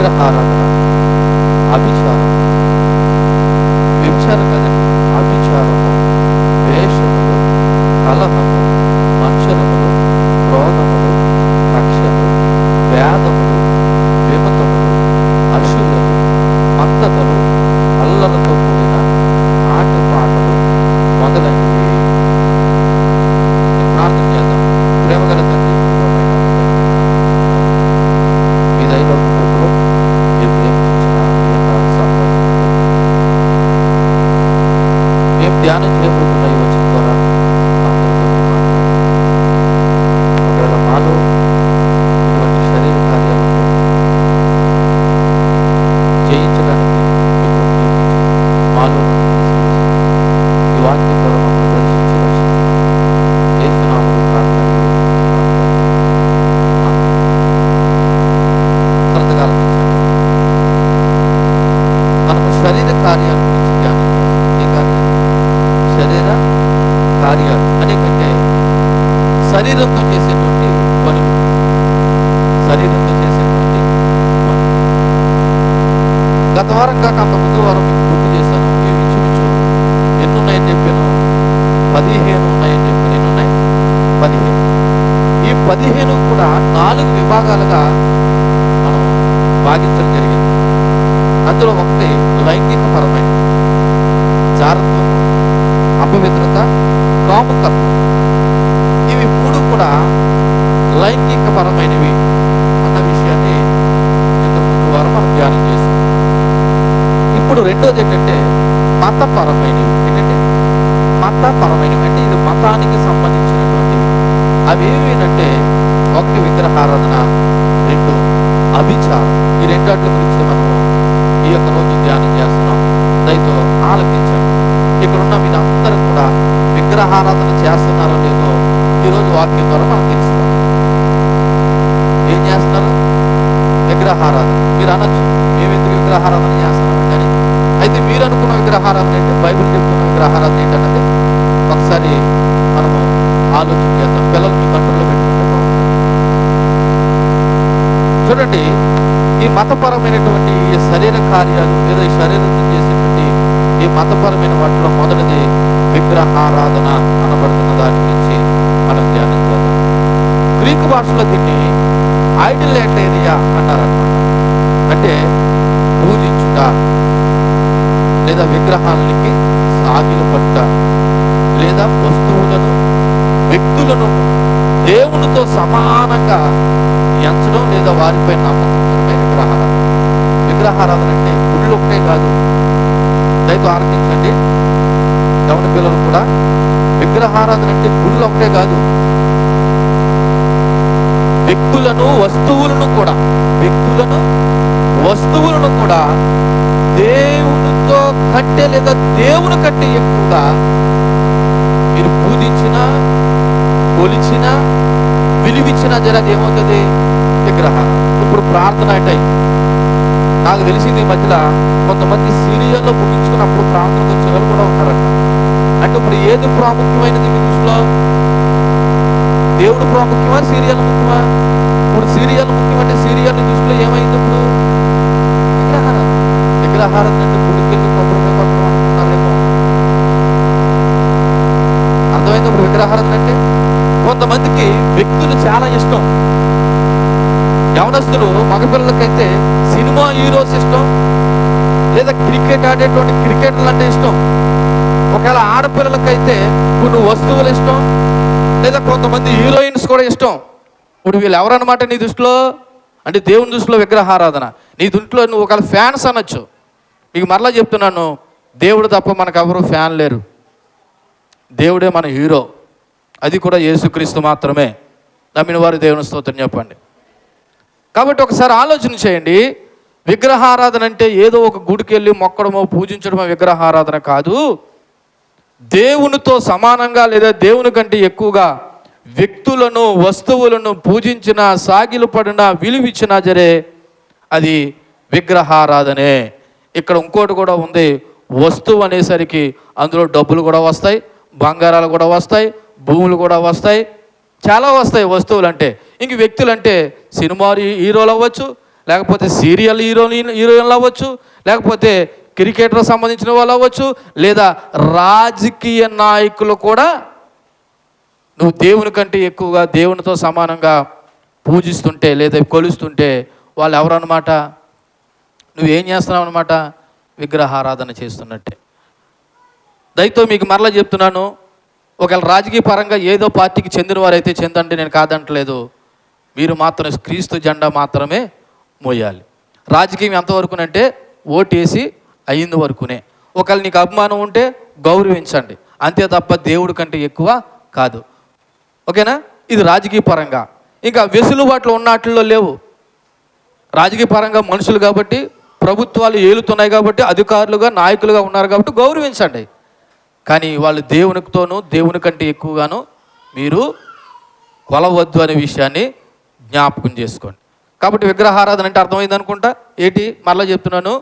విగ్రహారాధన, అభిచారం, వ్యభిచారం కదండి, అభిచారము, వేషములు, కలహము, మత్సరములు, క్రోధములు, కక్షలు, వేదములు, విమతములు, అసూయలు, మత్తతలు, అల్లలతో కూడిన ఆట పాటలు మొదలైనవి. ప్రార్థన చేద్దాం. ప్రేమగల తండ్రి, మీ దయలో మీరు ప్రేమించిన మేము ధ్యానం చేయబోతున్న ఈ వచనం ద్వారా ఒకవేళ మాలో ఇటువంటి శరీర కార్యాలను జయించడానికి మాలో ఈ వాక్యం ద్వారా మమ్మల్ని దర్శించి యేసునామములో ప్రార్థన మనము శరీర కార్యాల గురించి ధ్యానం చేస్తాం. ఏ కార్యాలు? శరీర కార్యాలు అనేకంటే శరీరంతో చేసేటువంటి పనులు, శరీరంతో చేసేటువంటి పనులు. గత వారం కాక అంత ముందు వారం మీకు గుర్తు చేశాను. ఇవి ఇంచుమించు ఎన్ని ఉన్నాయని చెప్పాను? 15 ఉన్నాయని చెప్పాను. ఎన్ని ఉన్నాయి? 15. ఈ 15 కూడా 4 విభాగాలుగా మనం భాగించడం జరిగింది. అందులో ఒకటి లైంగిక పరమైన జారత్వం, అపవిత్రత, కాముకత్వం. ఇవి 3 కూడా లైంగిక పరమైనవి అన్న విషయాన్ని ఇంతకు ముందు వారం మనం ధ్యానం చేస్తాం. ఇప్పుడు రెండోది ఏంటంటే మతపరమైనవి. ఏంటంటే మతపరమైనవి అంటే ఇది మతానికి సంబంధించినటువంటివి. అవి ఏమిటంటే 1 విగ్రహారాధన, 2 అభిచారం. ఈ రెండాటి గురించి మనము ఈ యొక్క రోజు ధ్యానం చేస్తున్నాం. దయతో ఆలకించండి. ఇక్కడున్న మీరు అందరూ కూడా విగ్రహారాధన చేస్తున్నారో లేదో ఈరోజు వాక్యం ద్వారా మనం తెలుసుకోవాలి. ఏం చేస్తున్నారు? విగ్రహారాధన. మీరు అనొచ్చు, మేము ఎందుకు విగ్రహారాధన చేస్తున్నామంటే అని. అయితే మీరు అనుకున్న విగ్రహారాధన ఏంటి, బైబిల్ చెప్తున్న విగ్రహారాధన ఏంటన్నది ఒకసారి మనము ఆలోచన చేద్దాం. పిల్లలు మీ కంట్రోల్లో పెట్టుకుంటే చూడండి. ఈ మతపరమైనటువంటి ఈ శరీర కార్యాలు లేదా ఈ శరీరంతో చేసేటువంటి ఈ మతపరమైన వాటిలో మొదటిది విగ్రహారాధన అనబడుతున్న దాని గురించి మనం ధ్యానం చేద్దాం. గ్రీకు భాషలో దీన్ని ఐడలేటేరియా అన్నారన్నమాట. అంటే పూజించుట లేదా విగ్రహాలకి సాగిలు పట్ట లేదా వస్తువులను, వ్యక్తులను దేవునితో సమానంగా ఎంచడం లేదా వారిపై నమ్మకం విగ్రహారాధన. విగ్రహారాధన అంటే గుళ్ళు ఒకటే కాదు. దయతో ఆలోచించండి గమన పిల్లలు కూడా. విగ్రహారాధన అంటే గుళ్ళు ఒకటే కాదు, వ్యక్తులను, వస్తువులను కూడా దేవునితో కంటే లేదా దేవుని కంటే ఎక్కువగా మీరు పూజించిన, కొలిచిన, విలువించిన జరది ఏమవుతుంది? విగ్రహాలు. ఇప్పుడు ప్రార్థన అంటే నాకు తెలిసింది ఈ మధ్యలో కొంతమంది సీరియల్లో ముగించుకున్నప్పుడు ప్రార్థనకు వచ్చే వాళ్ళు కూడా ఉన్నారట. అంటే ఇప్పుడు ఏది ప్రాముఖ్యమైనది మీ దృష్టిలో? దేవుడు ప్రాముఖ్యమా, సీరియల్ ముఖ్యమా? ఇప్పుడు సీరియల్ ముఖ్యమంటే సీరియల్ దృష్టిలో ఏమైంది? ఇప్పుడు విగ్రహారాధన. విగ్రహారాధన అంటే గుడికెళ్ళి కొబ్బరికాయ కొట్టడం అనుకుంటున్నారేమో. అర్థమైంది? ఇప్పుడు విగ్రహారాధన అంటే కొంతమందికి వ్యక్తులు చాలా ఇష్టం. యవనస్తులు, మగపిల్లలకైతే సినిమా హీరోస్ ఇష్టం, లేదా క్రికెట్ ఆడేటువంటి క్రికెటర్లు అంటే ఇష్టం. ఒకవేళ ఆడపిల్లలకైతే కొన్ని వస్తువులు ఇష్టం, లేదా కొంతమంది హీరోయిన్స్ కూడా ఇష్టం. ఇప్పుడు వీళ్ళు ఎవరన్నమాట నీ దృష్టిలో? అంటే దేవుని దృష్టిలో విగ్రహారాధన. నీ దృష్టిలో నువ్వు ఒకవేళ ఫ్యాన్స్ అనొచ్చు. మీకు మరలా చెప్తున్నాను, దేవుడు తప్ప మనకు ఎవరు ఫ్యాన్ లేరు. దేవుడే మన హీరో. అది కూడా యేసుక్రీస్తు మాత్రమే. నమ్మిన వారు దేవుని స్తోత్రం చెప్పండి. కాబట్టి ఒకసారి ఆలోచన చేయండి. విగ్రహారాధన అంటే ఏదో ఒక గుడికి వెళ్ళి మొక్కడమో పూజించడమో విగ్రహారాధన కాదు. దేవునితో సమానంగా లేదా దేవుని కంటే ఎక్కువగా వ్యక్తులను, వస్తువులను పూజించిన, సాగిలు పడిన, విలువిచ్చినా జరే అది విగ్రహారాధనే. ఇక్కడ ఇంకోటి కూడా ఉంది. వస్తువు అనేసరికి అందులో డబ్బులు కూడా వస్తాయి, బంగారాలు కూడా వస్తాయి, భూములు కూడా వస్తాయి, చాలా వస్తాయి వస్తువులు అంటే. ఇంక వ్యక్తులు అంటే సినిమా హీరోలు అవ్వచ్చు, లేకపోతే సీరియల్ హీరోయిన్లు అవ్వచ్చు, లేకపోతే క్రికెటర్ సంబంధించిన వాళ్ళు అవ్వచ్చు, లేదా రాజకీయ నాయకులు కూడా నువ్వు దేవుని కంటే ఎక్కువగా దేవునితో సమానంగా పూజిస్తుంటే లేదా కొలుస్తుంటే వాళ్ళు ఎవరన్నమాట? నువ్వేం చేస్తున్నావు అనమాట? విగ్రహారాధన చేస్తున్నట్టే. దయతో మీకు మరలా చెప్తున్నాను, ఒకవేళ రాజకీయ పరంగా ఏదో పార్టీకి చెందిన వారైతే చెందండి, నేను కాదంటలేదు. మీరు మాత్రం క్రీస్తు జెండా మాత్రమే మోయాలి. రాజకీయం ఎంతవరకునంటే ఓటేసి అయ్యింది వరకునే. ఒకవేళ నీకు అభిమానం ఉంటే గౌరవించండి, అంతే తప్ప దేవుడి కంటే ఎక్కువ కాదు. ఓకేనా? ఇది రాజకీయ పరంగా. ఇంకా వెసులుబాట్లు ఉన్నట్లో లేవు. రాజకీయ పరంగా మనుషులు కాబట్టి, ప్రభుత్వాలు ఏలుతున్నాయి కాబట్టి, అధికారులుగా నాయకులుగా ఉన్నారు కాబట్టి గౌరవించండి. కానీ వాళ్ళు దేవునితోనూ దేవుని కంటే ఎక్కువగాను మీరు కొలవద్దు అనే విషయాన్ని జ్ఞాపకం చేసుకోండి. కాబట్టి విగ్రహారాధన అంటే అర్థమైంది అనుకుంటా. ఏంటి? మరలా చెప్తున్నాను,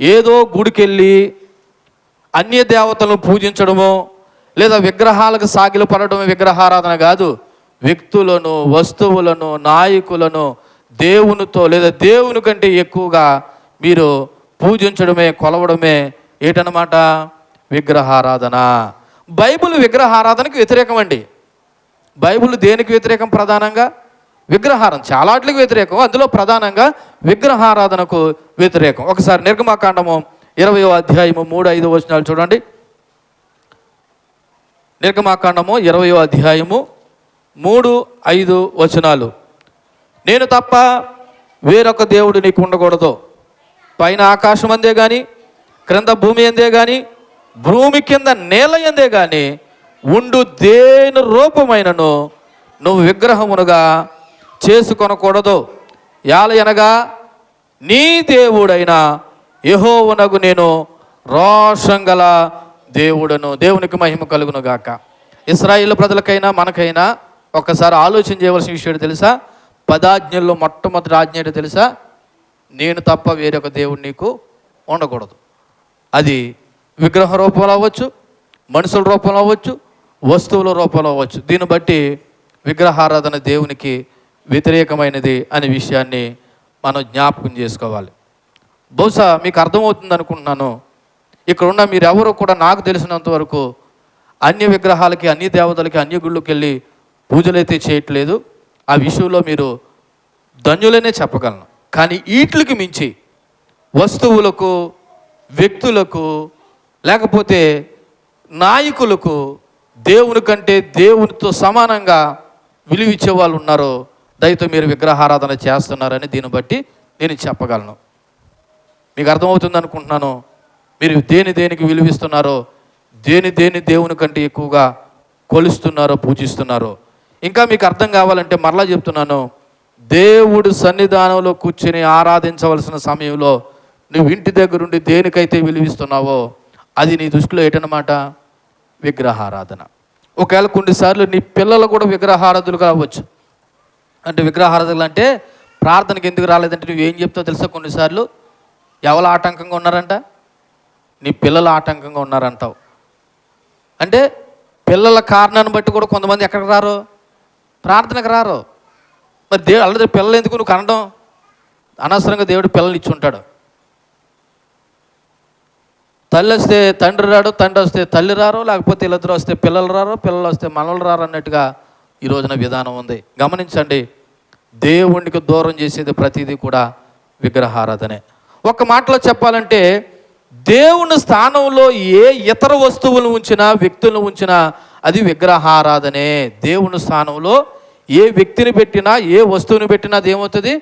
ఏదో గుడికెళ్ళి అన్య దేవతలను పూజించడమో లేదా విగ్రహాలకు సాగిలు పడడమే విగ్రహారాధన కాదు. వ్యక్తులను, వస్తువులను, నాయకులను దేవునితో లేదా దేవుని కంటే ఎక్కువగా మీరు పూజించడమే, కొలవడమే ఏటన్నమాట? విగ్రహారాధన. బైబిల్ విగ్రహారాధనకు వ్యతిరేకం అండి. బైబిల్ దేనికి వ్యతిరేకం? ప్రధానంగా విగ్రహారాధన. చాలా వాటికి వ్యతిరేకం, అందులో ప్రధానంగా విగ్రహారాధనకు వ్యతిరేకం. ఒకసారి నిర్గమకాండము 20వ అధ్యాయము 3-5 వచనాలు చూడండి. నిర్గమకాండము 20వ అధ్యాయము 3-5 వచనాలు. నేను తప్ప వేరొక దేవుడు నీకు ఉండకూడదు. పైన ఆకాశం అందే కానీ, క్రింద భూమి అందే కానీ, భూమి కింద నేల ఎందే కానీ ఉండు దేని రూపమైనను నువ్వు విగ్రహమునుగా చేసుకొనకూడదు. యాలయనగా నీ దేవుడైన యెహోవానగు నేను రోషం గల దేవుడను. దేవునికి మహిమ కలుగును గాక. ఇశ్రాయేలు ప్రజలకైనా మనకైనా ఒక్కసారి ఆలోచన చేయవలసిన విషయం తెలుసా? 10 ఆజ్ఞల్లో మొట్టమొదటి ఆజ్ఞ ఏంటో తెలుసా? నేను తప్ప వేరొక దేవుడు నీకు ఉండకూడదు. అది విగ్రహ రూపంలో అవ్వచ్చు, మనుషుల రూపంలో అవ్వచ్చు, వస్తువుల రూపంలో అవ్వచ్చు. దీన్ని బట్టి విగ్రహారాధన దేవునికి వ్యతిరేకమైనది అనే విషయాన్ని మనం జ్ఞాపకం చేసుకోవాలి. బహుశా మీకు అర్థమవుతుంది అనుకుంటున్నాను. ఇక్కడ ఉన్న మీరెవరూ కూడా నాకు తెలిసినంత వరకు అన్య విగ్రహాలకి, అన్య దేవతలకి, అన్య గుళ్ళకి వెళ్ళి పూజలైతే చేయట్లేదు. ఆ విషయంలో మీరు ధన్యులనే చెప్పగలను. కానీ వీటికి మించి వస్తువులకు, వ్యక్తులకు, లేకపోతే నాయకులకు దేవుని కంటే దేవునితో సమానంగా విలువిచ్చే వాళ్ళు ఉన్నారో దయతో మీరు విగ్రహారాధన చేస్తున్నారని దీన్ని బట్టి నేను చెప్పగలను. మీకు అర్థమవుతుంది అనుకుంటున్నాను. మీరు దేనికి విలువిస్తున్నారో, దేని దేవుని కంటే ఎక్కువగా కొలుస్తున్నారో, పూజిస్తున్నారో. ఇంకా మీకు అర్థం కావాలంటే మరలా చెప్తున్నాను, దేవుడు సన్నిధానంలో కూర్చొని ఆరాధించవలసిన సమయంలో నువ్వు ఇంటి దగ్గరుండి దేనికైతే విలువిస్తున్నావో అది నీ దృష్టిలో ఏంటన్నమాట? విగ్రహారాధన. ఒకవేళ కొన్నిసార్లు నీ పిల్లలు కూడా విగ్రహారాధులు కావచ్చు. అంటే విగ్రహారాధనలు అంటే ప్రార్థనకి ఎందుకు రాలేదంటే నువ్వేం చెప్తావు తెలుసా? కొన్నిసార్లు ఎవరు ఆటంకంగా ఉన్నారంట? నీ పిల్లలు ఆటంకంగా ఉన్నారంటావు. అంటే పిల్లల కారణాన్ని బట్టి కూడా కొంతమంది ఎక్కడికి రారు? ప్రార్థనకు రారు. మరి అలాగే పిల్లలు ఎందుకు నువ్వు కనడం? అనవసరంగా దేవుడు పిల్లలు ఇచ్చి ఉంటాడు. తల్లి వస్తే తండ్రి రాడు, తండ్రి వస్తే తల్లి రారు, లేకపోతే వీళ్ళిద్దరు వస్తే పిల్లలు రారు, పిల్లలు వస్తే మనలు రారు అన్నట్టుగా ఈ రోజున విధానం ఉంది. గమనించండి, దేవునికి దూరం చేసేది ప్రతిదీ కూడా విగ్రహారాధనే. ఒక మాటలో చెప్పాలంటే దేవుని స్థానంలో ఏ ఇతర వస్తువులను ఉంచినా, వ్యక్తులను ఉంచినా అది విగ్రహారాధనే. దేవుని స్థానంలో ఏ వ్యక్తిని పెట్టినా, ఏ వస్తువుని పెట్టినా అది ఏమవుతుంది?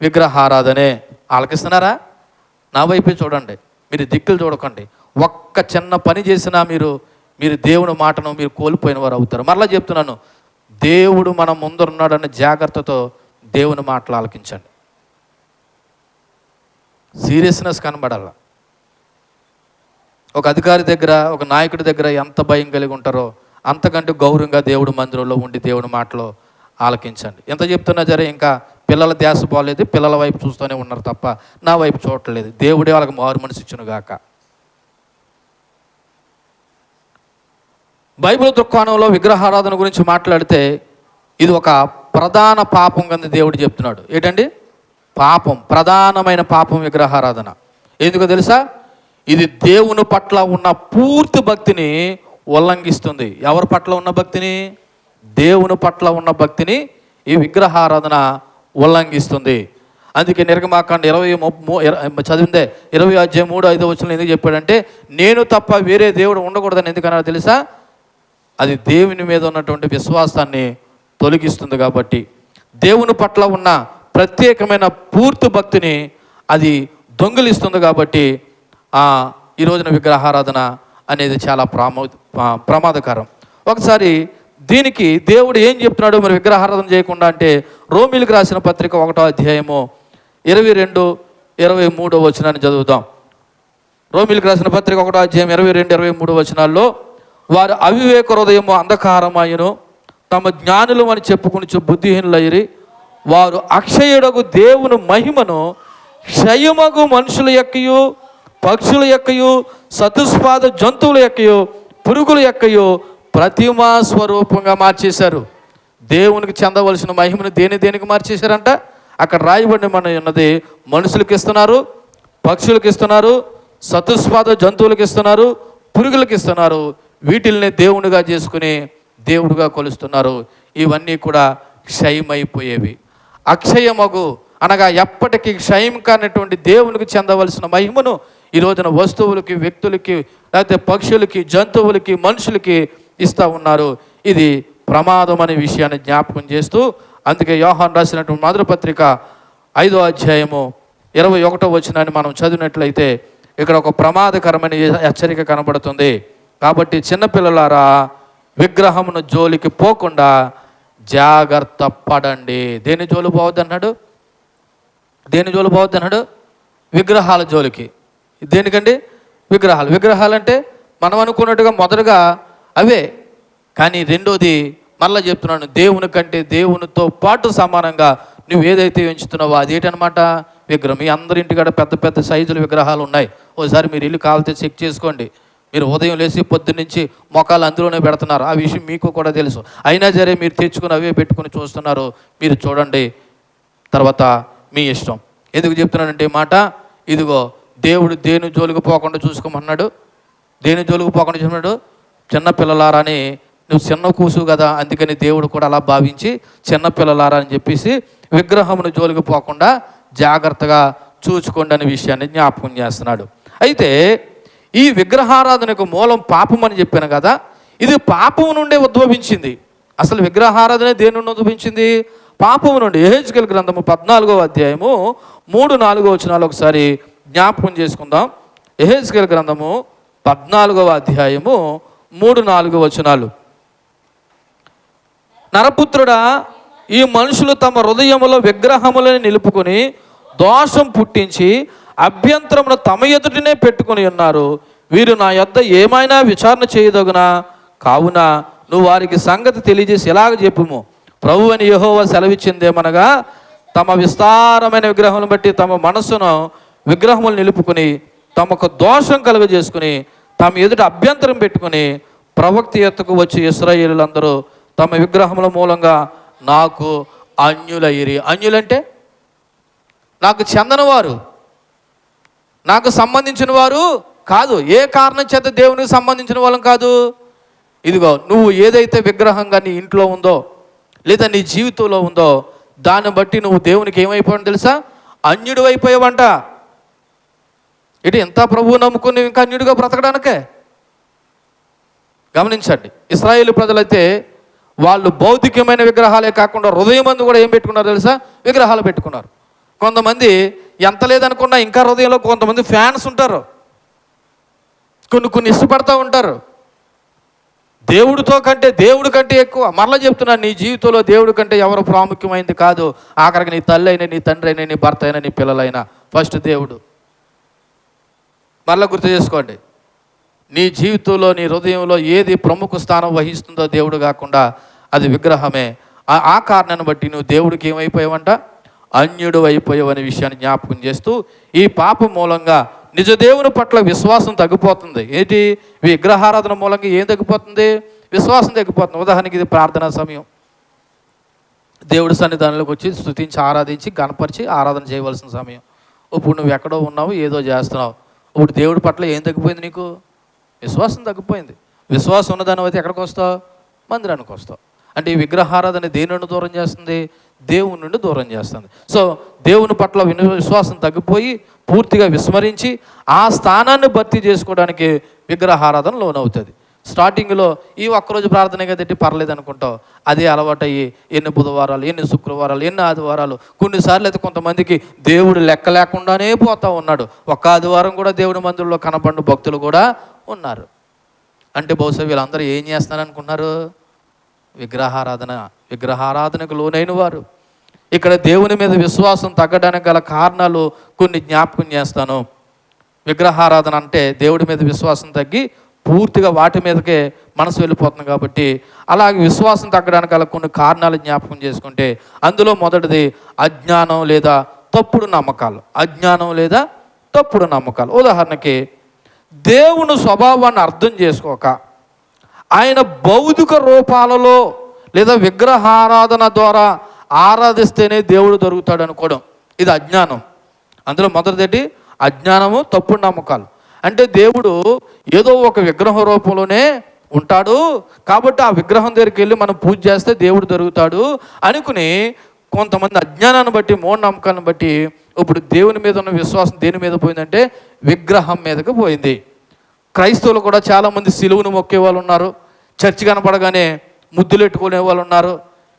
విగ్రహారాధనే. ఆలకిస్తున్నారా? నా వైపే చూడండి, మీరు దిక్కులు చూడకండి. ఒక్క చిన్న పని చేసినా మీరు దేవుని మాటను మీరు కోల్పోయిన వారు అవుతారు. మరలా చెప్తున్నాను, దేవుడు మన ముందున్నాడన్న జాగ్రత్తతో దేవుని మాటలు ఆలకించండి. సీరియస్నెస్ కనబడాల. ఒక అధికారి దగ్గర, ఒక నాయకుడి దగ్గర ఎంత భయం కలిగి ఉంటారో అంతకంటే గౌరవంగా దేవుడు మందిరంలో ఉండి దేవుని మాటలు ఆలకించండి. ఎంత చెప్తున్నా సరే ఇంకా పిల్లల ధ్యాస పోలేదు, పిల్లల వైపు చూస్తూనే ఉన్నారు తప్ప నా వైపు చూడట్లేదు. దేవుడే వాళ్ళకి మారు మనసు ఇచ్చునుగాక. బైబిల్ దృక్కోణంలో విగ్రహారాధన గురించి మాట్లాడితే ఇది ఒక ప్రధాన పాపం కింద దేవుడు చెప్తున్నాడు. ఏంటండి? పాపం, ప్రధానమైన పాపం విగ్రహారాధన. ఎందుకో తెలుసా? ఇది దేవుని పట్ల ఉన్న పూర్తి భక్తిని ఉల్లంఘిస్తుంది. ఎవరి పట్ల ఉన్న భక్తిని? దేవుని పట్ల ఉన్న భక్తిని ఈ విగ్రహారాధన ఉల్లంఘిస్తుంది. అందుకే నిర్గమాకాండ 20 అధ్యాయం 3-5 ఎందుకు చెప్పాడంటే, నేను తప్ప వేరే దేవుడు ఉండకూడదని ఎందుకన్నారో తెలుసా? అది దేవుని మీద ఉన్నటువంటి విశ్వాసాన్ని తొలగిస్తుంది. కాబట్టి దేవుని పట్ల ఉన్న ప్రత్యేకమైన పూర్తి భక్తిని అది దొంగిలిస్తుంది. కాబట్టి ఈ రోజున విగ్రహారాధన అనేది చాలా ప్రమాదకరం. ఒకసారి దీనికి దేవుడు ఏం చెప్తున్నాడు మరి విగ్రహారాధన చేయకుండా అంటే, రోమీలకు రాసిన పత్రిక 1వ అధ్యాయము 22-23 చదువుదాం. రోమీలకు రాసిన పత్రిక 1వ అధ్యాయం 22-23 వారు అవివేక హృదయము అంధకారమాయను, తమ జ్ఞానులు అని చెప్పుకుని బుద్ధిహీనులయ్యి, వారు అక్షయుడగు దేవుని మహిమను క్షయమగు మనుషుల యొక్కయు, పక్షుల యొక్కయు, చతుష్పాద జంతువుల యొక్కయు, పురుగుల యొక్కయు ప్రతిమా స్వరూపంగా మార్చేశారు. దేవునికి చెందవలసిన మహిమను దేనికి మార్చేశారంట? అక్కడ రాయబడిన ఉన్నది మనుషులకు ఇస్తున్నారు, పక్షులకు ఇస్తున్నారు, చతుష్పాద జంతువులకు ఇస్తున్నారు, పురుగులకు ఇస్తున్నారు. వీటిల్ని దేవునిగా చేసుకుని దేవుడుగా కొలుస్తున్నారు. ఇవన్నీ కూడా క్షయమైపోయేవి. అక్షయమగు అనగా ఎప్పటికీ క్షయం కానటువంటి దేవునికి చెందవలసిన మహిమను ఈ రోజున వస్తువులకి, వ్యక్తులకి, లేకపోతే పక్షులకి, జంతువులకి, మనుషులకి ఇస్తూ ఉన్నారు. ఇది ప్రమాదం అనే విషయాన్ని జ్ఞాపకం చేస్తూ, అందుకే యోహాను రాసినటువంటి మొదటి పత్రిక 5వ అధ్యాయము 21 మనం చదివినట్లయితే ఇక్కడ ఒక ప్రమాదకరమైన హెచ్చరిక కనబడుతుంది. కాబట్టి చిన్నపిల్లలారా, విగ్రహమును జోలికి పోకుండా జాగ్రత్త పడండి. దేని జోలు పోవద్దు అన్నాడు? విగ్రహాల జోలికి. దేనికండి? విగ్రహాలంటే మనం అనుకున్నట్టుగా మొదటగా అవే, కానీ రెండోది మళ్ళీ చెప్తున్నాను, దేవుని కంటే దేవునితో పాటు సమానంగా నువ్వు ఏదైతే ఎంచుతున్నావో అదేంటనమాట విగ్రహం. మీ అందరి ఇంటికాడ పెద్ద పెద్ద సైజుల విగ్రహాలు ఉన్నాయి. ఒకసారి మీరు ఇల్లు కావాలితే చెక్ చేసుకోండి. మీరు ఉదయం లేచి పొద్దున్నుంచి మొక్కలు అందులోనే పెడుతున్నారు. ఆ విషయం మీకు కూడా తెలుసు. అయినా సరే మీరు తెచ్చుకుని అవే పెట్టుకుని చూస్తున్నారు. మీరు చూడండి, తర్వాత మీ ఇష్టం. ఎందుకు చెప్తున్నానంటే మాట, ఇదిగో దేవుడు దేని జోలికి పోకుండా చూసుకోమన్నాడు. దేని జోలికి పోకుండా చూసుకున్నాడు? చిన్నపిల్లలారా అని. నువ్వు చిన్న కూసు కదా, అందుకని దేవుడు కూడా అలా భావించి చిన్నపిల్లలారా అని చెప్పేసి విగ్రహమును జోలికి పోకుండా జాగ్రత్తగా చూసుకోండి అనే విషయాన్ని జ్ఞాపకం చేస్తున్నాడు. అయితే ఈ విగ్రహారాధనకు మూలం పాపం అని చెప్పాను కదా, ఇది పాపం నుండే ఉద్భవించింది. అసలు విగ్రహారాధన దేని నుండి ఉద్భవించింది? పాపం నుండి. యెహెజ్కేలు గ్రంథము 14వ అధ్యాయము 3-4 ఒకసారి జ్ఞాపకం చేసుకుందాం. యెహెజ్కేలు గ్రంథము 14వ అధ్యాయము 3-4 నరపుత్రుడా, ఈ మనుషులు తమ హృదయములో విగ్రహములను నిలుపుకొని దోషం పుట్టించి అభ్యంతరమును తమ ఎదుటినే పెట్టుకుని ఉన్నారు. వీరు నా యొద్ద ఏమైనా విచారణ చేయదగునా? కావున నువ్వు వారికి సంగతి తెలియజేసి ఎలాగ చెప్పుము. ప్రభు అని యెహోవా సెలవిచ్చిందేమనగా, తమ విస్తారమైన విగ్రహములను బట్టి తమ మనస్సును విగ్రహములు నిలుపుకొని తమకు దోషం కలుగజేసుకుని తమ ఎదుట అభ్యంతరం పెట్టుకుని ప్రవక్త ఎత్తుకు వచ్చి ఇశ్రాయేలులందరూ తమ విగ్రహముల మూలంగా నాకు అన్యులయ్యిరి. అన్యులంటే నాకు చెందనవారు, నాకు సంబంధించిన వారు కాదు. ఏ కారణం చేత దేవునికి సంబంధించిన వాళ్ళం కాదు. ఇదిగో నువ్వు ఏదైతే విగ్రహంగా నీ ఇంట్లో ఉందో లేదా నీ జీవితంలో ఉందో దాన్ని బట్టి నువ్వు దేవునికి ఏమైపోయావు తెలుసా? అన్యుడు అయిపోయావంట. ఇటు ఎంత ప్రభువు నమ్ముకుని ఇంకా అన్యుడిగా బ్రతకడానికే. గమనించండి, ఇశ్రాయేలు ప్రజలైతే వాళ్ళు భౌతికమైన విగ్రహాలే కాకుండా హృదయమందు కూడా ఏం పెట్టుకున్నారు తెలుసా? విగ్రహాలు పెట్టుకున్నారు. కొంతమంది ఎంత లేదనుకున్నా ఇంకా హృదయంలో కొంతమంది ఫ్యాన్స్ ఉంటారు, కొన్ని ఇష్టపడతా ఉంటారు. దేవుడి కంటే ఎక్కువ. మరలా చెప్తున్నాను, నీ జీవితంలో దేవుడి కంటే ఎవరు ప్రాముఖ్యమైంది కాదు. ఆఖరికి నీ తల్లి అయినా, నీ తండ్రి అయినా, నీ భర్త అయినా, నీ పిల్లలైనా ఫస్ట్ దేవుడు. మరలా గుర్తు చేసుకోండి, నీ జీవితంలో నీ హృదయంలో ఏది ప్రముఖ స్థానం వహిస్తుందో దేవుడు కాకుండా అది విగ్రహమే. ఆ కారణాన్ని బట్టి నువ్వు దేవుడికి ఏమైపోయావంట? అన్యుడు అయిపోయావు అనే విషయాన్ని జ్ఞాపకం చేస్తూ, ఈ పాపం మూలంగా నిజ దేవుని పట్ల విశ్వాసం తగ్గిపోతుంది. ఏంటి? విగ్రహారాధన మూలంగా ఏం తగ్గిపోతుంది? విశ్వాసం తగ్గిపోతుంది. ఉదాహరణకి ఇది ప్రార్థనా సమయం. దేవుడి సన్నిధానంలోకి వచ్చి స్తుతించి ఆరాధించి గణపరిచి ఆరాధన చేయవలసిన సమయం. ఇప్పుడు నువ్వు ఎక్కడో ఉన్నావు, ఏదో చేస్తున్నావు. ఇప్పుడు దేవుడి పట్ల ఏం తగ్గిపోయింది నీకు? విశ్వాసం తగ్గిపోయింది. విశ్వాసం ఉన్నదాని అయితే ఎక్కడికి వస్తావు? మందిరానికి వస్తావు. అంటే ఈ విగ్రహారాధన దేని నుండి దూరం చేస్తుంది? దేవుని నుండి దూరం చేస్తుంది. సో దేవుని పట్ల విశ్వాసం తగ్గిపోయి పూర్తిగా విస్మరించి ఆ స్థానాన్ని భర్తీ చేసుకోవడానికి విగ్రహారాధన లోనవుతుంది. స్టార్టింగ్లో ఈ ఒక్కరోజు ప్రార్థన కదండి పర్లేదు అనుకుంటావు. అదే అలవాటయ్యి ఎన్ని బుధవారాలు, ఎన్ని శుక్రవారాలు, ఎన్ని ఆదివారాలు, కొన్నిసార్లు అయితే కొంతమందికి దేవుడు లెక్క లేకుండానే పోతా ఉన్నాడు. ఒక్క ఆదివారం కూడా దేవుడి మందిరంలో కనపడిన భక్తులు కూడా ఉన్నారు. అంటే బహుశా వీళ్ళందరూ ఏం చేస్తున్నారు అనుకున్నారు? విగ్రహారాధనకు లోనైన వారు. ఇక్కడ దేవుని మీద విశ్వాసం తగ్గడానికి గల కారణాలు కొన్ని జ్ఞాపకం చేస్తాను. విగ్రహారాధన అంటే దేవుడి మీద విశ్వాసం తగ్గి పూర్తిగా వాటి మీదకే మనసు వెళ్ళిపోతుంది కాబట్టి, అలాగే విశ్వాసం తగ్గడానికి గల కొన్ని కారణాలు జ్ఞాపకం చేసుకుంటే అందులో మొదటిది అజ్ఞానం లేదా తప్పుడు నమ్మకాలు. అజ్ఞానం లేదా తప్పుడు నమ్మకాలు. ఉదాహరణకి దేవుని స్వభావాన్ని అర్థం చేసుకోక ఆయన భౌతిక రూపాలలో లేదా విగ్రహారాధన ద్వారా ఆరాధిస్తేనే దేవుడు దొరుకుతాడు అనుకోవడం, ఇది అజ్ఞానం. అందులో మొదటిది అజ్ఞానము, తప్పుడు నమ్మకాలు. అంటే దేవుడు ఏదో ఒక విగ్రహం రూపంలోనే ఉంటాడు కాబట్టి ఆ విగ్రహం దగ్గరికి వెళ్ళి మనం పూజ చేస్తే దేవుడు దొరుకుతాడు అనుకుని కొంతమంది అజ్ఞానాన్ని బట్టి, మూఢనమ్మకాలను బట్టి ఇప్పుడు దేవుని మీద ఉన్న విశ్వాసం దేని మీద పోయిందంటే విగ్రహం మీదకి పోయింది. క్రైస్తవులు కూడా చాలామంది సిలువును మొక్కే వాళ్ళు ఉన్నారు. చర్చి కనపడగానే ముద్దులు పెట్టుకునే వాళ్ళు ఉన్నారు.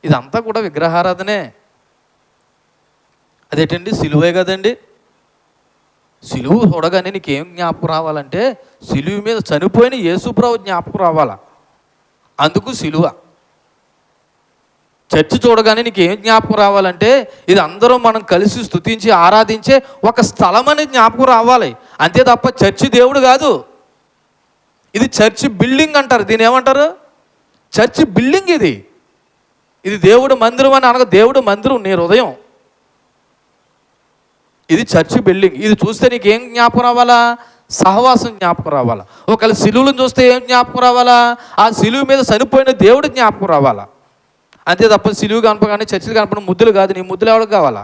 ఇదంతా కూడా విగ్రహారాధనే. అదేంటండి? సిలువే కదండి. సిలువు చూడగానే నీకేం జ్ఞాపకం రావాలంటే సిలువు మీద చనిపోయిన యేసుప్రభు జ్ఞాపకం రావాలా. అందుకు సిలువ. చర్చి చూడగానే నీకు ఏం జ్ఞాపకం రావాలంటే ఇది అందరం మనం కలిసి స్తుతించి ఆరాధించే ఒక స్థలం అనేది జ్ఞాపకం రావాలి. అంతే తప్ప చర్చి దేవుడు కాదు. ఇది చర్చి బిల్డింగ్ అంటారు. దీని ఏమంటారు? Church building. ఇది దేవుడు మందిరం అని అనగా దేవుడు మందిరం నీ హృదయం. ఇది చర్చి బిల్డింగ్. ఇది చూస్తే నీకు ఏం జ్ఞాపకం రావాలా? సహవాసం జ్ఞాపకం రావాలా. ఒకవేళ సిలువులను చూస్తే ఏం జ్ఞాపకం రావాలా? ఆ సిలువు మీద చనిపోయిన దేవుడు జ్ఞాపకం రావాలా. అంతే తప్ప సిలువు కనపగానే చర్చిలు కనపడిన ముద్దులు కాదు. నీ ముద్దులు ఎవరికి కావాలా?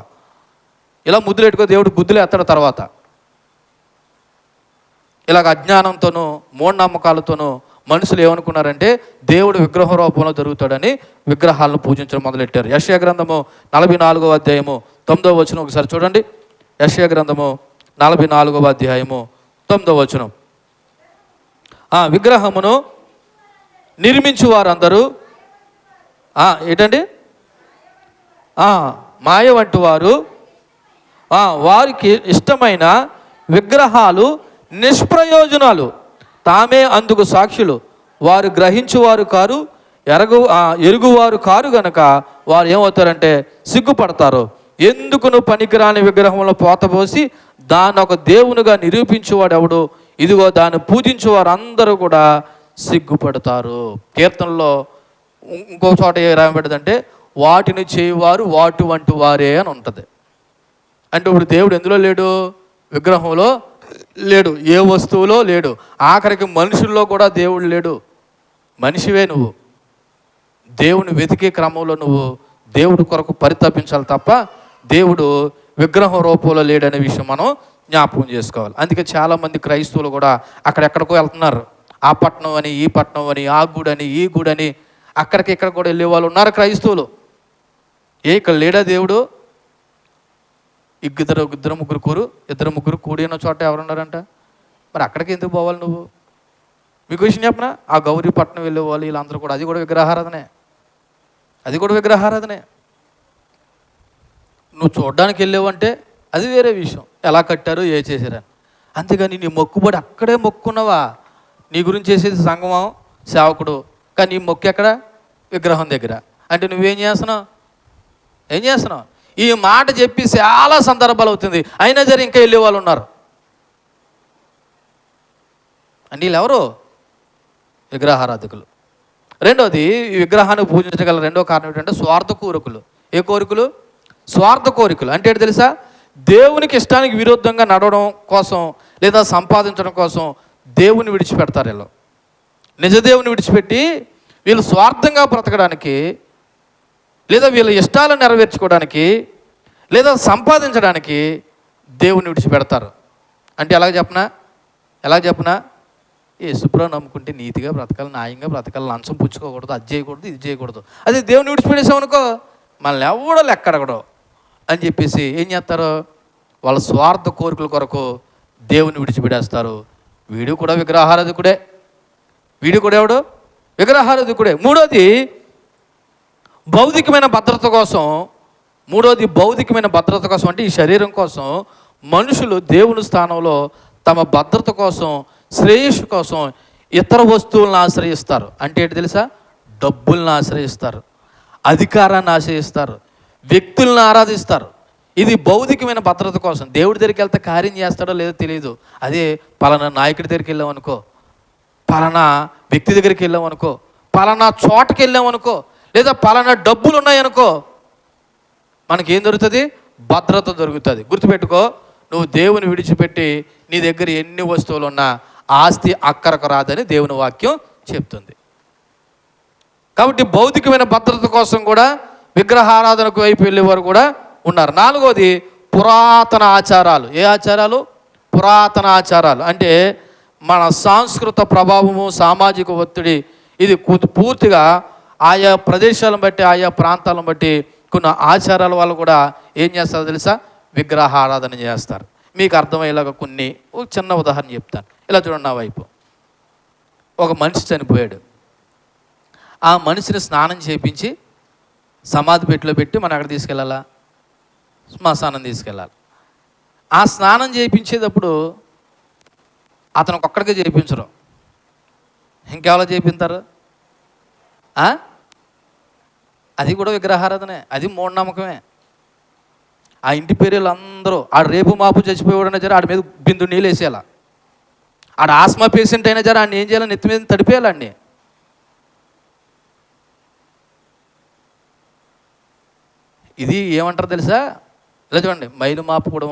ఇలా ముద్దులు పెట్టుకో, దేవుడు గుద్దులు ఎత్తాడు తర్వాత. ఇలాగ అజ్ఞానంతోనూ మూఢనమ్మకాలతోనూ మనుషులు ఏమనుకున్నారంటే దేవుడు విగ్రహ రూపంలో దొరుకుతాడని విగ్రహాలను పూజించడం మొదలెట్టారు. యెషయా గ్రంథము 44వ అధ్యాయము 9వ వచనం ఒకసారి చూడండి. యెషయా గ్రంథము 44వ అధ్యాయము 9వ వచనం. విగ్రహమును నిర్మించు వారందరూ ఏంటండి? మాయ వంటి వారు, వారికి ఇష్టమైన విగ్రహాలు నిష్ప్రయోజనాలు, తామే అందుకు సాక్షులు. వారు గ్రహించువారు కారు, ఎరుగువారు కారు గనక వారు ఏమవుతారంటే సిగ్గుపడతారు. ఎందుకును పనికిరాని విగ్రహంలో పోతపోసి దాన్ని ఒక దేవునిగా నిరూపించేవాడు ఎవడు? ఇదిగో దాన్ని పూజించేవారు అందరూ కూడా సిగ్గుపడతారు. కీర్తనలో ఇంకో చోట ఏ రాయబడిందంటే వాటిని చేయువారు వాటి వంటి వారే అని ఉంటుంది. అంటే ఇప్పుడు దేవుడు ఎందులో లేడు? విగ్రహంలో లేడు, ఏ వస్తువులో లేడు, ఆఖరికి మనుషుల్లో కూడా దేవుడు లేడు. మనిషివే నువ్వు. దేవుని వెతికే క్రమంలో నువ్వు దేవుడి కొరకు పరితపించాలి తప్ప దేవుడు విగ్రహం రూపంలో లేడనే విషయం మనం జ్ఞాపకం చేసుకోవాలి. అందుకే చాలామంది క్రైస్తవులు కూడా అక్కడెక్కడికో వెళ్తున్నారు. ఆ పట్టణం అని, ఈ పట్టణం అని, ఆ గుడని, ఈ గుడని, అక్కడికి ఇక్కడ కూడా వెళ్ళే వాళ్ళు ఉన్నారు క్రైస్తవులు. ఇక్కడ లేడా దేవుడు? ఇద్దరు ముగ్గురు కూడిన చోట ఎవరున్నారంట? మరి అక్కడికి ఎందుకు పోవాలి నువ్వు? మీకు విషయం చెప్పనా? ఆ గౌరీపట్నం వెళ్ళే వాళ్ళు వీళ్ళందరూ కూడా అది కూడా విగ్రహారాధనే. నువ్వు చూడడానికి వెళ్ళేవంటే అది వేరే విషయం, ఎలా కట్టారు, ఏ చేశారని. అంతేగాని నీ మొక్కుబడి అక్కడే మొక్కున్నావా? నీ గురించి చేసేది సంగమం, సేవకుడు, కానీ నీ మొక్కు ఎక్కడ? విగ్రహం దగ్గర. అంటే నువ్వేం చేస్తున్నావు? ఈ మాట చెప్పి చాలా సందర్భాలు అవుతుంది, అయినా సరే ఇంకా వెళ్ళే వాళ్ళు ఉన్నారు. అంటే వీళ్ళు ఎవరు? విగ్రహారాధకులు. రెండోది, ఈ విగ్రహాన్ని పూజించగల రెండో కారణం ఏంటంటే స్వార్థ కోరికలు. ఏ కోరికలు? స్వార్థ కోరికలు. అంటే ఏంటి తెలుసా? దేవునికి ఇష్టానికి విరుద్ధంగా నడవడం కోసం లేదా సంపాదించడం కోసం దేవుని విడిచిపెడతారు. వీళ్ళు నిజ దేవుని విడిచిపెట్టి వీళ్ళు స్వార్థంగా బ్రతకడానికి లేదా వీళ్ళ ఇష్టాలను నెరవేర్చుకోవడానికి, లేదా సంపాదించడానికి దేవుని విడిచిపెడతారు. అంటే ఎలా చెప్పనా యేసుప్రభువు నమ్ముకుంటే నీతిగా బ్రతకాలి, న్యాయంగా బ్రతకాలి, లంచం పుచ్చుకోకూడదు, అది చేయకూడదు, ఇది చేయకూడదు. అదే దేవుని విడిచిపెట్టేసామనుకో మనల్ని ఎవడో లెక్కడగడో అని చెప్పేసి ఏం చేస్తారు, వాళ్ళ స్వార్థ కోరికల కొరకు దేవుని విడిచిపెట్టేస్తారు. వీడు కూడా విగ్రహారాధకుడే. వీడు కూడా ఎవడు విగ్రహారాధకుడే. మూడోది భౌతికమైన భద్రత కోసం అంటే ఈ శరీరం కోసం మనుషులు దేవుని స్థానంలో తమ భద్రత కోసం, శ్రేయస్సు కోసం ఇతర వస్తువులను ఆశ్రయిస్తారు. అంటే ఏంటి తెలుసా? డబ్బులను ఆశ్రయిస్తారు, అధికారాన్ని ఆశ్రయిస్తారు, వ్యక్తులను ఆరాధిస్తారు. ఇది భౌతికమైన భద్రత కోసం. దేవుడి దగ్గరికి వెళ్తే కార్యం చేస్తాడో లేదో తెలియదు. అదే పలానా నాయకుడి దగ్గరికి వెళ్ళామనుకో, పలానా వ్యక్తి దగ్గరికి వెళ్ళామనుకో, పలానా చోటకి వెళ్ళామనుకో, లేదా పలానా డబ్బులు ఉన్నాయనుకో, మనకేం దొరుకుతుంది? భద్రత దొరుకుతుంది. గుర్తుపెట్టుకో, నువ్వు దేవుని విడిచిపెట్టి నీ దగ్గర ఎన్ని వస్తువులు ఉన్నా ఆస్తి అక్కరకు రాదని దేవుని వాక్యం చెప్తుంది. కాబట్టి భౌతికమైన భద్రత కోసం కూడా విగ్రహారాధనకు వైపు వెళ్ళేవారు కూడా ఉన్నారు. నాలుగోది పురాతన ఆచారాలు. ఏ ఆచారాలు? పురాతన ఆచారాలు. అంటే మన సాంస్కృత ప్రభావము, సామాజిక ఒత్తిడి, ఇది పూర్తిగా ఆయా ప్రదేశాలను బట్టి, ఆయా ప్రాంతాలను బట్టి కొన్ని ఆచారాల వల్ల కూడా ఏం చేస్తారో తెలుసా? విగ్రహారాధన చేస్తారు. మీకు అర్థమయ్యేలాగా కొన్ని ఒక చిన్న ఉదాహరణ చెప్తాను. ఇలా చూడండి, నా వైపు ఒక మనిషి చనిపోయాడు. ఆ మనిషిని స్నానం చేయించి సమాధి పెట్టిలో పెట్టి మనం ఎక్కడ తీసుకెళ్ళాలా? శ్మశానం తీసుకెళ్ళాలి. ఆ స్నానం చేయించేటప్పుడు అతనికి ఒక్కడికే చేయించరు, ఇంకెవరో చేయించారు. అది కూడా విగ్రహారాధనే, అది మూఢనమ్మకమే. ఆ ఇంటి పేర్లు అందరూ ఆడు రేపు మాపు చచ్చిపోయాడైనా సరే ఆడి మీద బిందు నీళ్ళు వేసేయాల. ఆడ ఆస్మా పేషెంట్ అయినా సరే ఆడిని ఏం చేయాలి? నెత్తి మీద తడిపేయాలండి. ఇది ఏమంటారు తెలుసా? ఇలా చూడండి, మైలు మాపు కూడా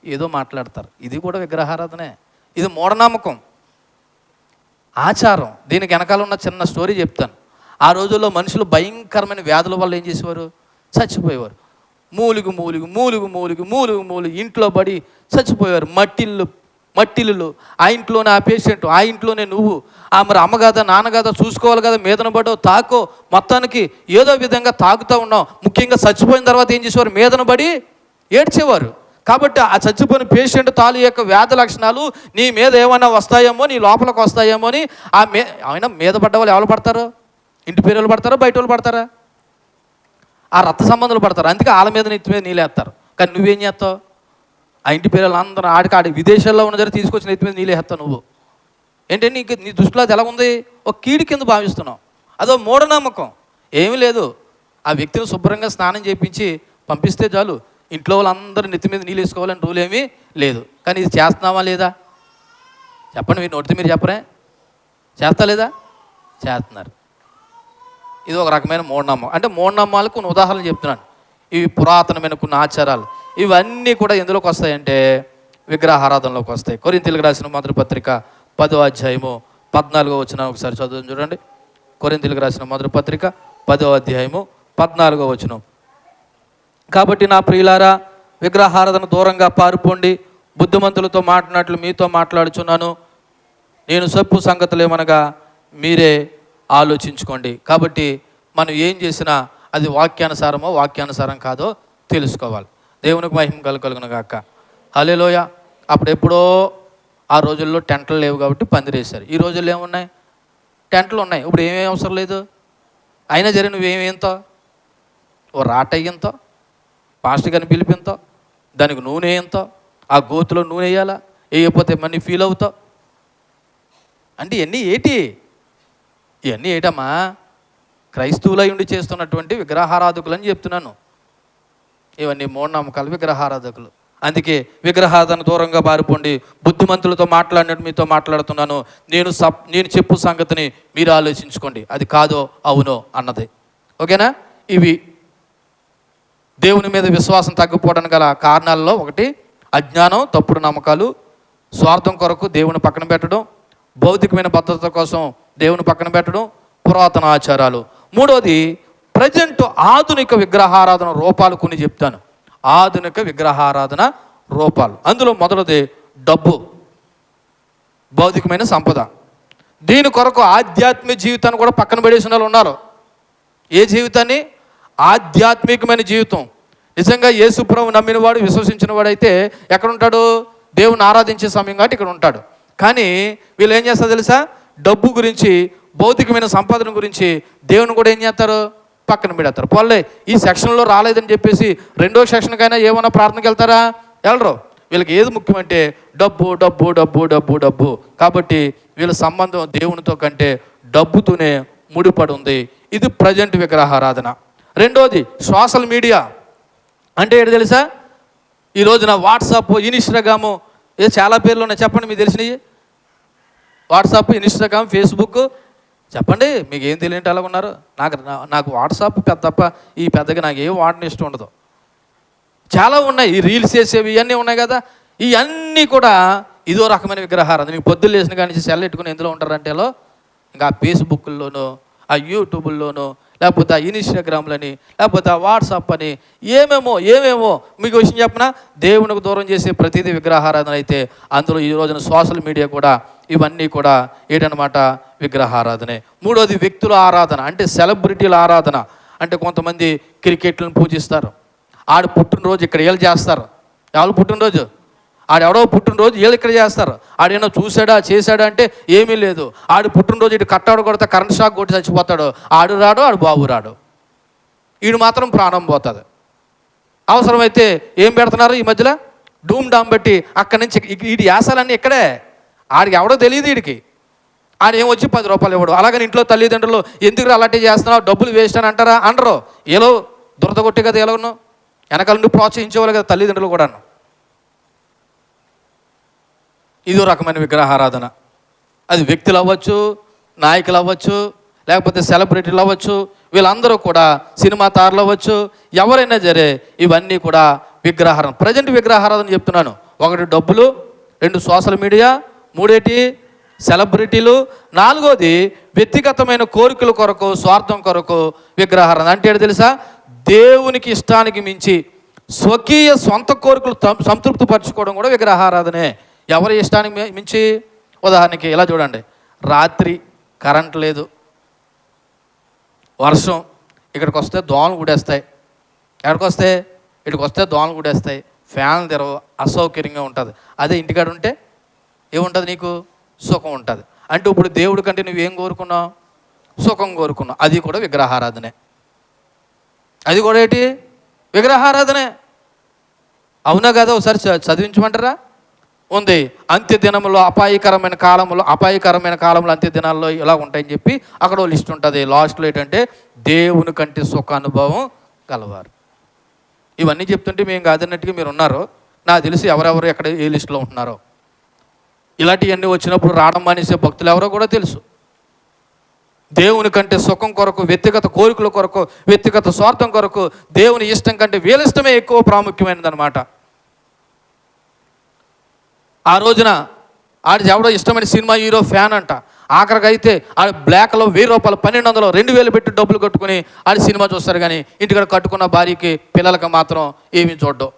ఏదో మాట్లాడతారు. ఇది కూడా విగ్రహారాధనే. ఇది మూఢనమ్మకం, ఆచారం. దీనికి వెనకాల ఉన్న చిన్న స్టోరీ చెప్తాను. ఆ రోజుల్లో మనుషులు భయంకరమైన వ్యాధుల వల్ల ఏం చేసేవారు? చచ్చిపోయేవారు. మూలుగు ఇంట్లో పడి చచ్చిపోయేవారు. మట్టిల్లు ఆ ఇంట్లోనే ఆ పేషెంట్, ఆ ఇంట్లోనే నువ్వు, మరి అమ్మ కదా నాన్న కదా చూసుకోవాలి కదా, మీదన పడో తాకో, మొత్తానికి ఏదో విధంగా తాకుతూ ఉన్నాం. ముఖ్యంగా చచ్చిపోయిన తర్వాత ఏం చేసేవారు? మీదన పడి ఏడ్చేవారు. కాబట్టి ఆ చచ్చిపోయిన పేషెంట్ తాలూ యొక్క వ్యాధి లక్షణాలు నీ మీద ఏమైనా వస్తాయేమో, నీ లోపలికి వస్తాయేమో అని ఆయన మీద పడ్డ వాళ్ళు ఎవరు పడతారు? ఇంటి పేరు పడతారా, బయట వాళ్ళు పడతారా? ఆ రక్త సంబంధాలు పడతారు. అందుకే వాళ్ళ మీద నెత్తి మీద నీళ్ళేస్తారు. కానీ నువ్వేం చేస్తావు? ఆ ఇంటి పేరు అందరూ ఆడి విదేశాల్లో ఉన్న దగ్గర తీసుకొచ్చి నెత్తి మీద నీళ్ళేస్తావు. నువ్వు ఏంటంటే నీ దృష్టిలో అది ఎలా ఉంది? ఒక కీడి కింద భావిస్తున్నావు. అదో మూఢనమ్మకం. ఏమీ లేదు. ఆ వ్యక్తిని శుభ్రంగా స్నానం చేయించి పంపిస్తే చాలు. ఇంట్లో వాళ్ళందరూ నెత్తి మీద నీళ్ళు వేసుకోవాలని రూల్ ఏమీ లేదు. కానీ ఇది చేస్తున్నావా లేదా? చెప్పండి, మీరు నోటితో మీరు చెప్పరే? చేస్తా లేదా? చేస్తున్నారు. ఇది ఒక రకమైన మూఢనమ్మకం. అంటే మూఢనమ్మాలకు కొన్ని ఉదాహరణలు చెప్తున్నాను. ఇవి పురాతనమైన కొన్ని ఆచారాలు. ఇవన్నీ కూడా ఎందులోకి వస్తాయంటే విగ్రహారాధనలోకి వస్తాయి. కొరింథీయులకు రాసిన మొదటి పత్రిక 10వ అధ్యాయము 14వ వచనం ఒకసారి చదువుని చూడండి. కొరింథీయులకు రాసిన మొదటి పత్రిక 10వ అధ్యాయము 14వ వచనం. కాబట్టి నా ప్రియులారా, విగ్రహారాధన దూరంగా పారిపోండి. బుద్ధిమంతులతో మాట్లాడినట్లు మీతో మాట్లాడుచున్నాను. నేను చెప్పు సంగతులు ఏమనగా మీరే ఆలోచించుకోండి. కాబట్టి మనం ఏం చేసినా అది వాక్యానుసారమో వాక్యానుసారం కాదో తెలుసుకోవాలి. దేవునికి మహిమ కలుగును గాక. హల్లెలూయా. అప్పుడెప్పుడో ఆ రోజుల్లో టెంట్లు లేవు కాబట్టి పందిరేశారు. ఈ రోజుల్లో ఏమున్నాయి? టెంట్లు ఉన్నాయి. ఇప్పుడు ఏమేమి అవసరం లేదు. అయినా సరే నువ్వేమేంతో ఓ రాటయ్యంతో పాస్టర్ గారిని పిలిపింతో, దానికి నూనె ఎంతో, ఆ గోతులో నూనె వేయాలా, వేయకపోతే మనీ ఫీల్ అవుతావు. అంటే ఇవన్నీ ఏటమ్మా? క్రైస్తవులై ఉండి చేస్తున్నటువంటి విగ్రహారాధకులు అని చెప్తున్నాను. ఇవన్నీ మూఢనమ్మకాలు, విగ్రహారాధకులు. అందుకే విగ్రహారాధన దూరంగా పారిపోండి. బుద్ధిమంతులతో మాట్లాడినట్టు మీతో మాట్లాడుతున్నాను. నేను చెప్పు సంగతిని మీరు ఆలోచించుకోండి. అది కాదో అవునో అన్నది. ఓకేనా? ఇవి దేవుని మీద విశ్వాసం తగ్గిపోవడానికి గల కారణాలలో ఒకటి అజ్ఞానం, తప్పుడు నమ్మకాలు, స్వార్థం కొరకు దేవుని పక్కన పెట్టడం, భౌతికమైన భద్రత కోసం దేవుని పక్కన పెట్టడం, పురాతన ఆచారాలు. మూడోది ప్రజెంట్ ఆధునిక విగ్రహారాధన రూపాలు కొన్ని చెప్తాను. ఆధునిక విగ్రహారాధన రూపాలు. అందులో మొదటిది డబ్బు, భౌతికమైన సంపద. దీని కొరకు ఆధ్యాత్మిక జీవితాన్ని కూడా పక్కన పడేసిన వాళ్ళు ఉన్నారు. ఏ జీవితాన్ని? ఆధ్యాత్మికమైన జీవితం. నిజంగా యేసు ప్రభువు నమ్మిన వాడు, విశ్వసించిన వాడైతే ఎక్కడ ఉంటాడు? దేవుని ఆరాధించే సమయం కాబట్టి ఇక్కడ ఉంటాడు. కానీ వీళ్ళు ఏం చేస్తారు తెలుసా? డబ్బు గురించి, భౌతికమైన సంపాదన గురించి దేవుని కూడా ఏం చేస్తారు? పక్కన పెడతారు. పోలే ఈ సెక్షన్లో రాలేదని చెప్పేసి రెండో సెక్షన్కైనా ఏమైనా ప్రార్థనకి వెళ్తారా? వెళ్ళరు. వీళ్ళకి ఏది ముఖ్యమంటే డబ్బు డబ్బు డబ్బు డబ్బు డబ్బు. కాబట్టి వీళ్ళ సంబంధం దేవునితో కంటే డబ్బుతోనే ముడిపడి ఉంది. ఇది ప్రజెంట్ విగ్రహారాధన. రెండోది సోషల్ మీడియా. అంటే ఏంటి తెలుసా? ఈ రోజున వాట్సాప్, ఇన్స్టాగ్రాము, ఏ చాలా పేర్లు ఉన్నాయి. చెప్పండి మీకు తెలిసినవి. WhatsApp, Instagram, Facebook. చెప్పండి మీకు ఏం తెలియంటే అలాగ ఉన్నారు. నాకు వాట్సాప్ తప్ప ఈ పెద్దగా నాకు ఏం వాడని ఇష్టం ఉండదు. చాలా ఉన్నాయి. ఈ రీల్స్ చేసేవి ఇవన్నీ ఉన్నాయి కదా. ఇవన్నీ కూడా ఇదో రకమైన విగ్రహారాధన. మీకు పొద్దున్న లేచిన కానీ సెల్ ఎట్టుకుని ఎందులో ఉంటారంటే ఇంకా ఆ ఫేస్బుక్లోనూ, ఆ యూట్యూబ్లోనూ, లేకపోతే ఆ ఇన్స్టాగ్రామ్లని, లేకపోతే ఆ వాట్సాప్ అని ఏమేమో మీకు విషయం చెప్పిన దేవునికి దూరం చేసే ప్రతిదీ విగ్రహారాధన అయితే అందులో ఈ రోజున సోషల్ మీడియా కూడా ఇవన్నీ కూడా ఏంటనమాట? విగ్రహారాధనే. మూడోది వ్యక్తుల ఆరాధన. అంటే సెలబ్రిటీల ఆరాధన. అంటే కొంతమంది క్రికెట్లను పూజిస్తారు. ఆడు పుట్టినరోజు ఇక్కడ వీళ్ళు చేస్తారు. ఎవరు పుట్టినరోజు? ఆడెవడో పుట్టినరోజు వీళ్ళు ఇక్కడ చేస్తారు. ఆడేమో చూశాడా చేశాడా అంటే ఏమీ లేదు. ఆడు పుట్టినరోజు ఇటు కట్టాడు కొడితే కరెంట్ షాక్ కొట్టి చచ్చిపోతాడు. ఆడు రాడు, ఆడు బాబు రాడు. ఈడు మాత్రం ప్రాణం పోతుంది. అవసరమైతే ఏం పెడుతున్నారు ఈ మధ్యలో? డూమ్ డామ్ పెట్టి అక్కడి నుంచి వీడి యాసాలన్నీ ఇక్కడే. ఆడికి ఎవడో తెలియదు. వీడికి ఆడేమొచ్చి 10 రూపాయలు ఇవ్వడు. అలాగని ఇంట్లో తల్లిదండ్రులు ఎందుకు అలాంటి చేస్తున్నావు, డబ్బులు వేస్ట్ అని అంటారా? అనరు. ఏలో దురద కొట్టి కదా ఎలాగను వెనకాల నుండి ప్రోత్సహించేవాళ్ళు కదా తల్లిదండ్రులు కూడాను. ఇదో రకమైన విగ్రహారాధన. అది వ్యక్తులు అవ్వచ్చు, నాయకులు అవ్వచ్చు, లేకపోతే సెలబ్రిటీలు అవ్వచ్చు, వీళ్ళందరూ కూడా సినిమా తారలు అవ్వచ్చు, ఎవరైనా సరే ఇవన్నీ కూడా విగ్రహారాధన. ప్రజెంట్ విగ్రహారాధన చెప్తున్నాను. 1 డబ్బులు, 2 సోషల్ మీడియా, 3 సెలబ్రిటీలు, 4 వ్యక్తిగతమైన కోరికల కొరకు, స్వార్థం కొరకు విగ్రహారాధన. అంటే ఏంటి తెలుసా? దేవునికి ఇష్టానికి మించి స్వకీయ సొంత కోరికలు సంతృప్తి పరచుకోవడం కూడా విగ్రహారాధనే. ఎవరి ఇష్టానికి మించి? ఉదాహరణకి ఇలా చూడండి. రాత్రి కరెంట్ లేదు, వర్షం, ఇక్కడికి వస్తే దోమలు గుడేస్తాయి. ఎక్కడికి వస్తే? ఇక్కడికి వస్తే దోమలు గుడేస్తాయి, ఫ్యాన్లు తెరవు, అసౌకర్యంగా ఉంటుంది. అదే ఇంటికాడ ఉంటే ఏముంటుంది? నీకు సుఖం ఉంటుంది. అంటే ఇప్పుడు దేవుడి కంటే నువ్వేం కోరుకున్నావు? సుఖం కోరుకున్నావు. అది కూడా విగ్రహారాధనే. అది కూడా ఏంటి? విగ్రహారాధనే. అవునా కదా? ఒకసారి చదివించమంటారా? ఉంది. అంత్య దినంలో అపాయకరమైన కాలంలో అంత్య దినాల్లో ఇలా ఉంటాయని చెప్పి అక్కడ లిస్ట్ ఉంటుంది. లాస్ట్లో ఏంటంటే దేవుని కంటే సుఖ అనుభవం కలవారు. ఇవన్నీ చెప్తుంటే మేము కాదన్నట్టుగా మీరు ఉన్నారు. నాకు తెలిసి ఎవరెవరు ఎక్కడ ఏ లిస్టులో ఉంటున్నారో. ఇలాంటివన్నీ వచ్చినప్పుడు రావడం మానేసే భక్తులు ఎవరో కూడా తెలుసు. దేవుని కంటే సుఖం కొరకు, వ్యక్తిగత కోరికల కొరకు, వ్యక్తిగత స్వార్థం కొరకు దేవుని ఇష్టం కంటే వీళ్ళ ఇష్టమే ఎక్కువ ప్రాముఖ్యమైనది అనమాట. ఆ రోజున ఆడి ఎవడో ఇష్టమైన సినిమా హీరో ఫ్యాన్ అంట. ఆఖరికి అయితే ఆడు బ్లాక్లో 1000 రూపాయలు, 1200, 2000 పెట్టి డబ్బులు కట్టుకుని ఆడి సినిమా చూస్తారు. కానీ ఇంటికాడ కట్టుకున్న భార్యకి, పిల్లలకి మాత్రం ఏమీ చూడ్డం.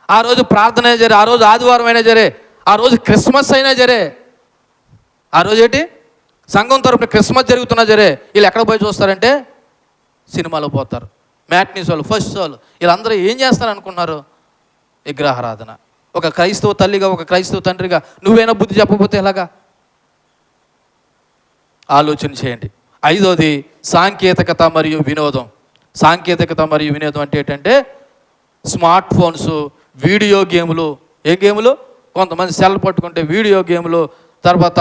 ఆ రోజు ప్రార్థన అయినా జరే, ఆ రోజు ఆదివారం అయినా జరే, ఆ రోజు క్రిస్మస్ అయినా జరే, ఆ రోజు ఏంటి సంఘం తరపున క్రిస్మస్ జరుగుతున్నా జరే, వీళ్ళు ఎక్కడ పోయి చూస్తారంటే సినిమాలో పోతారు. మ్యాట్నీస్ వాళ్ళు, ఫస్ట్ వాళ్ళు, వీళ్ళందరూ ఏం చేస్తారు అనుకున్నారు? విగ్రహారాధన. ఒక క్రైస్తవ తల్లిగా, ఒక క్రైస్తవ తండ్రిగా నువ్వైనా బుద్ధి చెప్పకపోతే ఎలాగా? ఆలోచన చేయండి. 5వది సాంకేతికత మరియు వినోదం. సాంకేతికత మరియు వినోదం అంటే ఏంటంటే స్మార్ట్ ఫోన్స్, వీడియో గేములు. ఏ గేములు? కొంతమంది సెల్ పట్టుకుంటే వీడియో గేములు, తర్వాత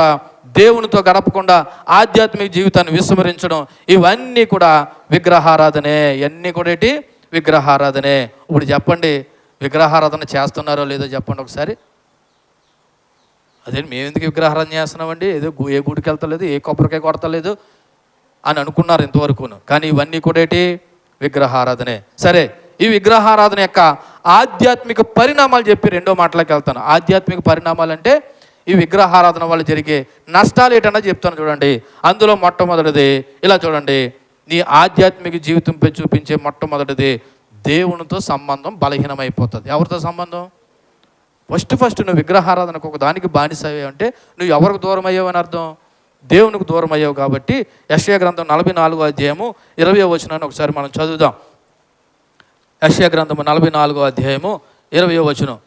దేవునితో గడపకుండా ఆధ్యాత్మిక జీవితాన్ని విస్మరించడం, ఇవన్నీ కూడా విగ్రహారాధనే. ఇవన్నీ కూడా ఏంటి? విగ్రహారాధనే. ఇప్పుడు చెప్పండి, విగ్రహారాధన చేస్తున్నారో లేదో చెప్పండి ఒకసారి. అదే మేము ఎందుకు విగ్రహారాధన చేస్తున్నామండి, ఏదో ఏ గుడికి వెళ్తలేదు, ఏ కొబ్బరికాయ కొడతలేదు అని అనుకున్నారు ఇంతవరకును. కానీ ఇవన్నీ కూడా ఏంటి? విగ్రహారాధనే. సరే, ఈ విగ్రహారాధన యొక్క ఆధ్యాత్మిక పరిణామాలు చెప్పి రెండో మాటలోకి వెళ్తాను. ఆధ్యాత్మిక పరిణామాలు అంటే ఈ విగ్రహారాధన వల్ల జరిగే నష్టాలు ఏంటన్నా చెప్తాను చూడండి. అందులో మొట్టమొదటిది ఇలా చూడండి, నీ ఆధ్యాత్మిక జీవితంపై చూపించే మొట్టమొదటిది దేవునితో సంబంధం బలహీనమైపోతుంది. ఎవరితో సంబంధం? ఫస్ట్ నువ్వు విగ్రహారాధనకు ఒక దానికి బానిసయ్యావు అంటే నువ్వు ఎవరికి దూరం అయ్యావు అని అర్థం? దేవునికి దూరం అయ్యావు. కాబట్టి యెషయా గ్రంథం 44వ అధ్యాయము 20వ వచనాన్ని ఒకసారి మనం చదువుదాం. యెషయా గ్రంథము 44వ అధ్యాయము 20వ వచనం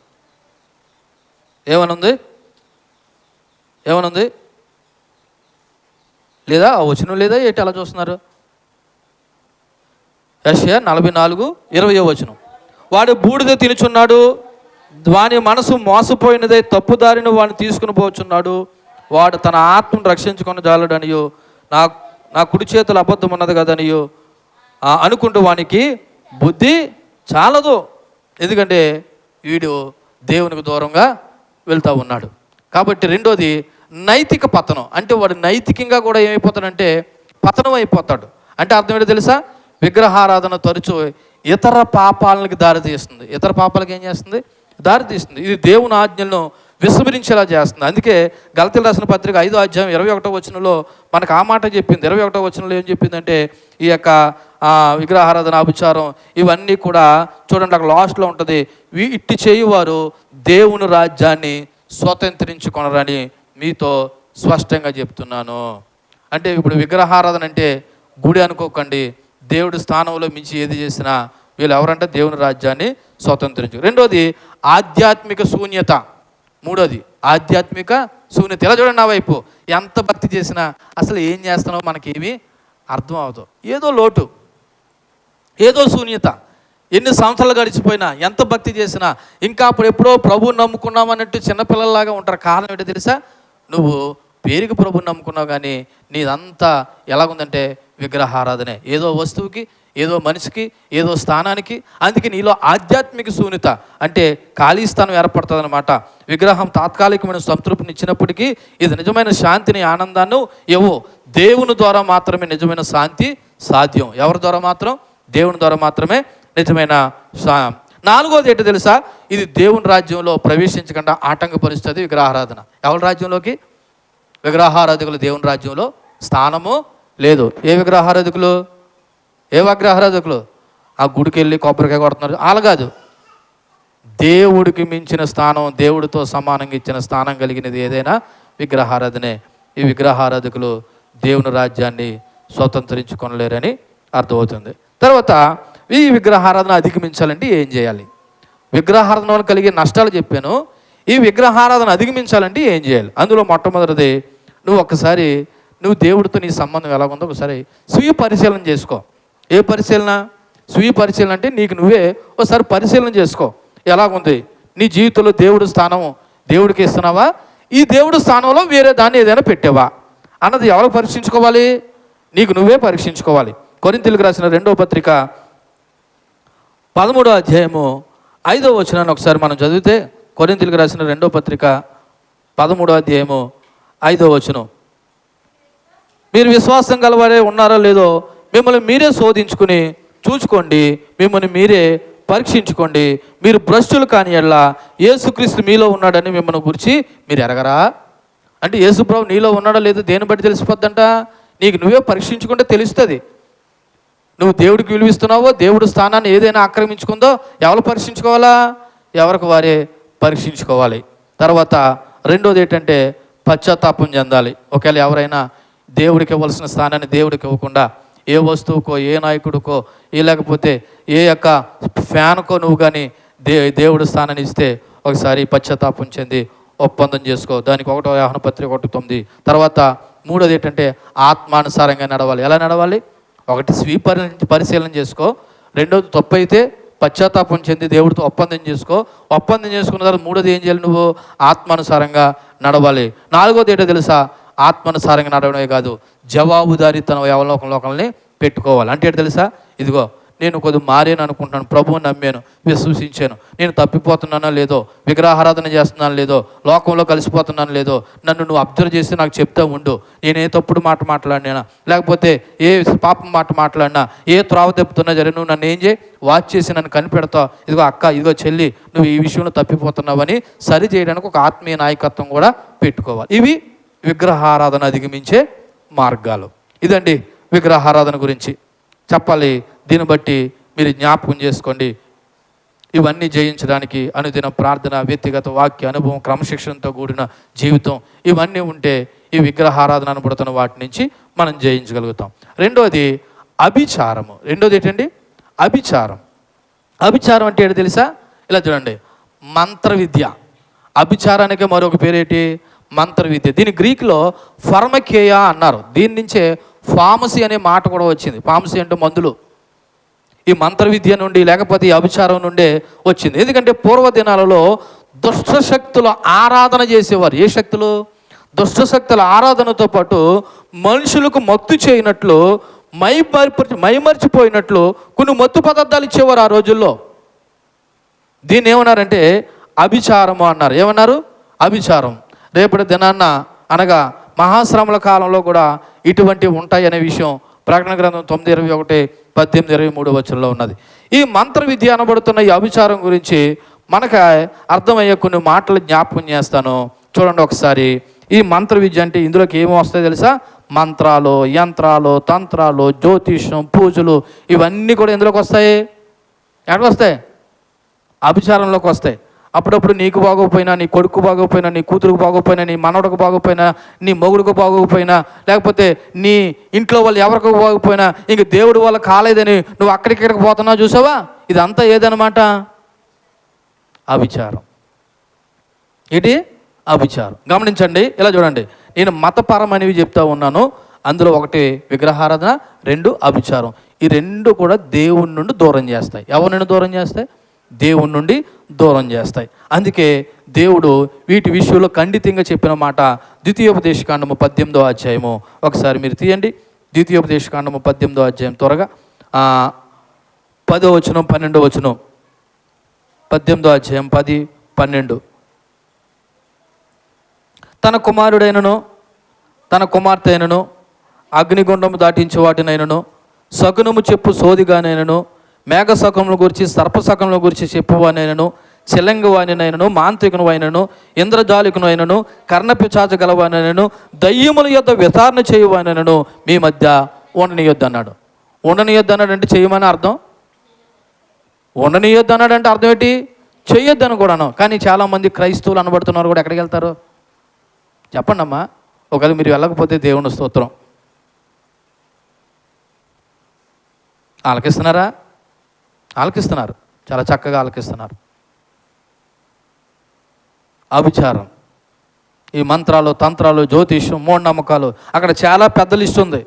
ఏమనుంది? లేదా ఆ వచనం లేదా ఏంటి అలా చూస్తున్నారు? యెషయా 44:20వ వచనం. వాడు బూడిద తినుచున్నాడు, వాని మనసు మోసపోయినదై తప్పుదారిని వాడిని తీసుకుని పోచున్నాడు. వాడు తన ఆత్మను రక్షించుకొని జాలడనియో, నా కుడి చేతులు అబద్ధం ఉన్నది కదనియో అనుకుంటూ వానికి బుద్ధి చాలదు. ఎందుకంటే వీడు దేవునికి దూరంగా వెళ్తూ ఉన్నాడు. కాబట్టి రెండోది నైతిక పతనం. అంటే వాడు నైతికంగా కూడా ఏమైపోతాడంటే పతనం అయిపోతాడు. అంటే అర్థం ఏంటో తెలుసా? విగ్రహారాధన తరచూ ఇతర పాపాలకి దారితీస్తుంది. ఇతర పాపాలకు ఏం చేస్తుంది? దారితీస్తుంది. ఇది దేవుని ఆజ్ఞలను విస్మరించేలా చేస్తుంది. అందుకే గలతీయులకు రాసిన పత్రిక 5వ అధ్యాయం 21వ వచనంలో మనకు ఆ మాట చెప్పింది. 21వ వచనంలో ఏం చెప్పిందంటే ఈ యొక్క విగ్రహారాధన, అభిచారం ఇవన్నీ కూడా చూడండి, అక్కడ లాస్ట్లో ఉంటుంది, ఇట్టి చేయువారు దేవుని రాజ్యాన్ని స్వతంత్రించుకొనరని మీతో స్పష్టంగా చెప్తున్నాను. అంటే ఇప్పుడు విగ్రహారాధన అంటే గుడి అనుకోకండి. దేవుడి స్థానంలో మించి ఏది చేసినా వీళ్ళు ఎవరంటే దేవుని రాజ్యాన్ని స్వతంత్రించు. రెండోది ఆధ్యాత్మిక శూన్యత. మూడోది ఆధ్యాత్మిక శూన్యత. ఇలా చూడండి, నా వైపు ఎంత భక్తి చేసినా అసలు ఏం చేస్తున్నావో మనకేమీ అర్థం అవుతుంది. ఏదో లోటు, ఏదో శూన్యత. ఎన్ని సంవత్సరాలు గడిచిపోయినా, ఎంత భక్తి చేసినా ఇంకా అప్పుడు ఎప్పుడో ప్రభువుని నమ్ముకున్నాం అన్నట్టు చిన్నపిల్లల్లాగా ఉంటారు. కారణం ఏంటో తెలుసా? నువ్వు పేరుకి ప్రభువుని నమ్ముకున్నావు, కానీ నీదంతా ఎలాగుందంటే విగ్రహారాధనే. ఏదో వస్తువుకి, ఏదో మనిషికి, ఏదో స్థానానికి. అందుకే నీలో ఆధ్యాత్మిక శూన్యత అంటే ఖాళీ స్థానం ఏర్పడుతుంది అనమాట. విగ్రహం తాత్కాలికమైన సంతృప్తిని ఇచ్చినప్పటికీ ఇది నిజమైన శాంతిని, ఆనందాన్ని ఇవ్వు. దేవుని ద్వారా మాత్రమే నిజమైన శాంతి సాధ్యం. ఎవరి ద్వారా మాత్రం? దేవుని ద్వారా మాత్రమే నిజమైన నాలుగోది ఏంటో తెలుసా? ఇది దేవుని రాజ్యంలో ప్రవేశించకుండా ఆటంకపరుస్తుంది విగ్రహారాధన. ఎవరి రాజ్యంలోకి? విగ్రహారాధకులు దేవుని రాజ్యంలో స్థానము లేదు. ఏ విగ్రహారాధకులు? ఆ గుడికి వెళ్ళి కొబ్బరికాయ కొడుతున్నారు వాళ్ళు కాదు. దేవుడికి మించిన స్థానం, దేవుడితో సమానంగా ఇచ్చిన స్థానం కలిగినది ఏదైనా విగ్రహారాధనే. ఈ విగ్రహారాధకులు దేవుని రాజ్యాన్ని స్వతంత్రించుకొనలేరని అర్థమవుతుంది. తర్వాత ఈ విగ్రహారాధన అధిగమించాలంటే ఏం చేయాలి? విగ్రహారాధన వల్ల కలిగే నష్టాలు చెప్పాను. ఈ విగ్రహారాధన అధిగమించాలంటే ఏం చేయాలి? అందులో మొట్టమొదటిది, నువ్వు దేవుడితో నీ సంబంధం ఎలాగుందో ఒకసారి స్వీయ పరిశీలన చేసుకో. ఏ పరిశీలన? స్వీయ పరిశీలన అంటే నీకు నువ్వే ఒకసారి పరిశీలన చేసుకో. ఎలాగుంది నీ జీవితంలో? దేవుడి స్థానం దేవుడికి ఇస్తున్నావా? ఈ దేవుడి స్థానంలో వేరే దాన్ని ఏదైనా పెట్టావా అన్నది ఎవరు పరీక్షించుకోవాలి? నీకు నువ్వే పరీక్షించుకోవాలి. కొరింథీయులకు రాసిన 2వ పత్రిక 13వ అధ్యాయము 5వ వచనాన్ని ఒకసారి మనం చదివితే, కొరింథీయులకు రాసిన 2వ పత్రిక 13వ అధ్యాయము 5వ వచనం. మీరు విశ్వాసం గలవారే ఉన్నారో లేదో మిమ్మల్ని మీరే శోధించుకుని చూసుకోండి, మిమ్మల్ని మీరే పరీక్షించుకోండి. మీరు భ్రష్టులు కాని ఎడల యేసుక్రీస్తు మీలో ఉన్నాడని మిమ్మల్ని గురించి మీరు ఎరగరా? అంటే యేసుప్రభు నీలో ఉన్నాడో లేదో దేని బట్టి తెలిసిపోద్దంట? నీకు నువ్వే పరీక్షించుకుంటే తెలుస్తుంది. నువ్వు దేవుడికి విలువిస్తున్నావో, దేవుడి స్థానాన్ని ఏదైనా ఆక్రమించుకుందో ఎవరు పరీక్షించుకోవాలా? ఎవరికి వారే పరీక్షించుకోవాలి. తర్వాత రెండోది ఏంటంటే పశ్చాత్తాపం చెందాలి. ఒకవేళ ఎవరైనా దేవుడికి ఇవ్వాల్సిన స్థానాన్ని దేవుడికి ఇవ్వకుండా ఏ వస్తువుకో, ఏ నాయకుడికో, లేకపోతే ఏ యొక్క ఫ్యాన్కో నువ్వు కానీ దేవుడి స్థానాన్ని ఇస్తే ఒకసారి పశ్చాత్తాపం చెంది ఒప్పందం చేసుకో. దానికి 1వ యోహాను పత్రిక 1:9. తర్వాత మూడోది ఏంటంటే ఆత్మానుసారంగా నడవాలి. ఎలా నడవాలి? ఒకటి స్వీయ పరిశీలన చేసుకో. రెండోది తప్పు అయితే పశ్చాత్తాపం చెంది దేవుడితో ఒప్పందం చేసుకో. ఒప్పందం చేసుకున్న తర్వాత మూడోది ఏం చేయాలి? నువ్వు ఆత్మానుసారంగా నడవాలి. నాలుగోది ఏంటో తెలుసా? ఆత్మానుసారంగా నడవడమే కాదు, జవాబుదారీతనం లోకల్ని పెట్టుకోవాలి. అంటే ఏంటో తెలుసా? ఇదిగో నేను కొద్దిగా మారాను అనుకుంటున్నాను, ప్రభువుని నమ్మాను, విశ్వసించాను, నేను తప్పిపోతున్నానో లేదో, విగ్రహారాధన చేస్తున్నాను లేదో, లోకంలో కలిసిపోతున్నాను లేదో, నన్ను నువ్వు అబ్జర్వ్ చేసి నాకు చెప్తా ఉండు. నేను ఏ తప్పుడు మాట మాట్లాడినా, లేకపోతే ఏ పాపం మాట మాట్లాడినా, ఏ త్రోవ తెప్పుతున్నా సరే నువ్వు నన్ను ఏం చేయి, వాచ్ చేసి నన్ను కనిపెడతావు. ఇదిగో అక్క, ఇదిగో చెల్లి, నువ్వు ఈ విషయంలో తప్పిపోతున్నావని సరి చేయడానికి ఒక ఆత్మీయ నాయకత్వం కూడా పెట్టుకోవాలి. ఇవి విగ్రహారాధన అధిగమించే మార్గాలు. ఇదండి విగ్రహారాధన గురించి. చెప్పాలి. దీన్ని బట్టి మీరు జ్ఞాపకం చేసుకోండి. ఇవన్నీ జయించడానికి అనుదిన ప్రార్థన, వ్యక్తిగత వాక్య అనుభవం, క్రమశిక్షణతో కూడిన జీవితం ఇవన్నీ ఉంటే ఈ విగ్రహారాధన అనబడుతున్న వాటి నుంచి మనం జయించగలుగుతాం. రెండోది అభిచారము. రెండోది ఏంటండి? అభిచారం. అభిచారం అంటే ఏంటి తెలుసా? ఇలా చూడండి, మంత్ర విద్య. అభిచారానికి మరొక పేరేంటి? మంత్ర విద్య. దీని గ్రీకులో ఫార్మకేయ అన్నారు. దీని నుంచే ఫార్మసీ అనే మాట కూడా వచ్చింది. ఫార్మసీ అంటే మందులు. ఈ మంత్ర విద్య నుండి లేకపోతే ఈ అభిచారం నుండే వచ్చింది. ఎందుకంటే పూర్వ దినాలలో దుష్టశక్తుల ఆరాధన చేసేవారు. ఏ శక్తులు? దుష్టశక్తుల ఆరాధనతో పాటు మనుషులకు మత్తు చేయనట్లు, మైమర్చిపోయినట్లు కొన్ని మత్తు పదార్థాలు ఇచ్చేవారు ఆ రోజుల్లో. దీన్ని ఏమన్నారంటే అభిచారము అన్నారు. ఏమన్నారు? అభిచారం. రేపటి దినాన్న అనగా మహాశ్రమల కాలంలో కూడా ఇటువంటివి ఉంటాయి అనే విషయం ప్రకటన గ్రంథం 9:21, 18:23 వచనంలో ఉన్నది. ఈ మంత్ర విద్య అనబడుతున్న ఈ అభిచారం గురించి మనకు అర్థమయ్యే కొన్ని మాటలు జ్ఞాపకం చేస్తాను. చూడండి ఒకసారి. ఈ మంత్ర విద్య అంటే ఇందులోకి ఏమి వస్తాయి తెలుసా? మంత్రాలు, యంత్రాలు, తంత్రాలు, జ్యోతిష్యం, పూజలు ఇవన్నీ కూడా ఎందులోకి వస్తాయి? ఎక్కడికి వస్తాయి? అభిచారంలోకి వస్తాయి. అప్పుడప్పుడు నీకు బాగోకపోయినా, నీ కొడుకు బాగోకపోయినా, నీ కూతురుకు బాగోకపోయినా, నీ మనవడికి బాగోకపోయినా, నీ మొగుడుకు బాగోకపోయినా, లేకపోతే నీ ఇంట్లో వాళ్ళు ఎవరికి బాగోకపోయినా ఇంక దేవుడు వాళ్ళ కాలేదని నువ్వు అక్కడిక్కడికి పోతున్నావు చూసావా? ఇదంతా ఏదనమాట? అభిచారం. ఏంటి? అభిచారం. గమనించండి. ఇలా చూడండి, నేను మతపరమైనవి చెప్తా ఉన్నాను. అందులో ఒకటి విగ్రహారాధన, రెండు అభిచారం. ఈ రెండు కూడా దేవుని నుండి దూరం చేస్తాయి. ఎవరి నుండి దూరం చేస్తాయి? దేవుని నుండి దూరం చేస్తాయి. అందుకే దేవుడు వీటి విషయంలో ఖండితంగా చెప్పిన మాట ద్వితీయోపదేశకాండము 18వ అధ్యాయము. ఒకసారి మీరు తీయండి. ద్వితీయోపదేశకాండము 18వ అధ్యాయం త్వరగా 10వ వచనం 12వ వచనం. 18వ అధ్యాయం 10, 12. తన కుమారుడైనను తన కుమార్తె అయినను అగ్నిగుండము దాటించే వాటినైనను సగునము చెప్పు సోదిగానైనను మేఘ సకముల గురించి సర్పసకముల గురించి చెప్పువానైనను చిలంగవానినైనను మాంత్రికునైనను ఇంద్రజాలికునైనను కర్ణపిచాచ గలవానైనను దయ్యముల యొద్ద విచారణ చేయువానైనను మీ మధ్య ఉండనియొద్దు అన్నాడు. ఉండనియొద్దు అన్నాడు అంటే చేయమని అర్థం. ఉండనియొద్దు అన్నాడు అంటే అర్థం ఏంటి? చెయ్యొద్దు అని కూడాను. కానీ చాలామంది క్రైస్తవులు అనబడుతున్నారు కూడా ఎక్కడికి వెళ్తారు చెప్పండి అమ్మా. ఒకవేళ మీరు వెళ్ళకపోతే దేవుని స్తోత్రం. ఆలకిస్తున్నారా? ఆలకిస్తున్నారు. చాలా చక్కగా ఆలకిస్తున్నారు. అభిచారం, ఈ మంత్రాలు, తంత్రాలు, జ్యోతిష్యం, మూఢనమ్మకాలు, అక్కడ చాలా పెద్ద లిస్ట్ ఉంది.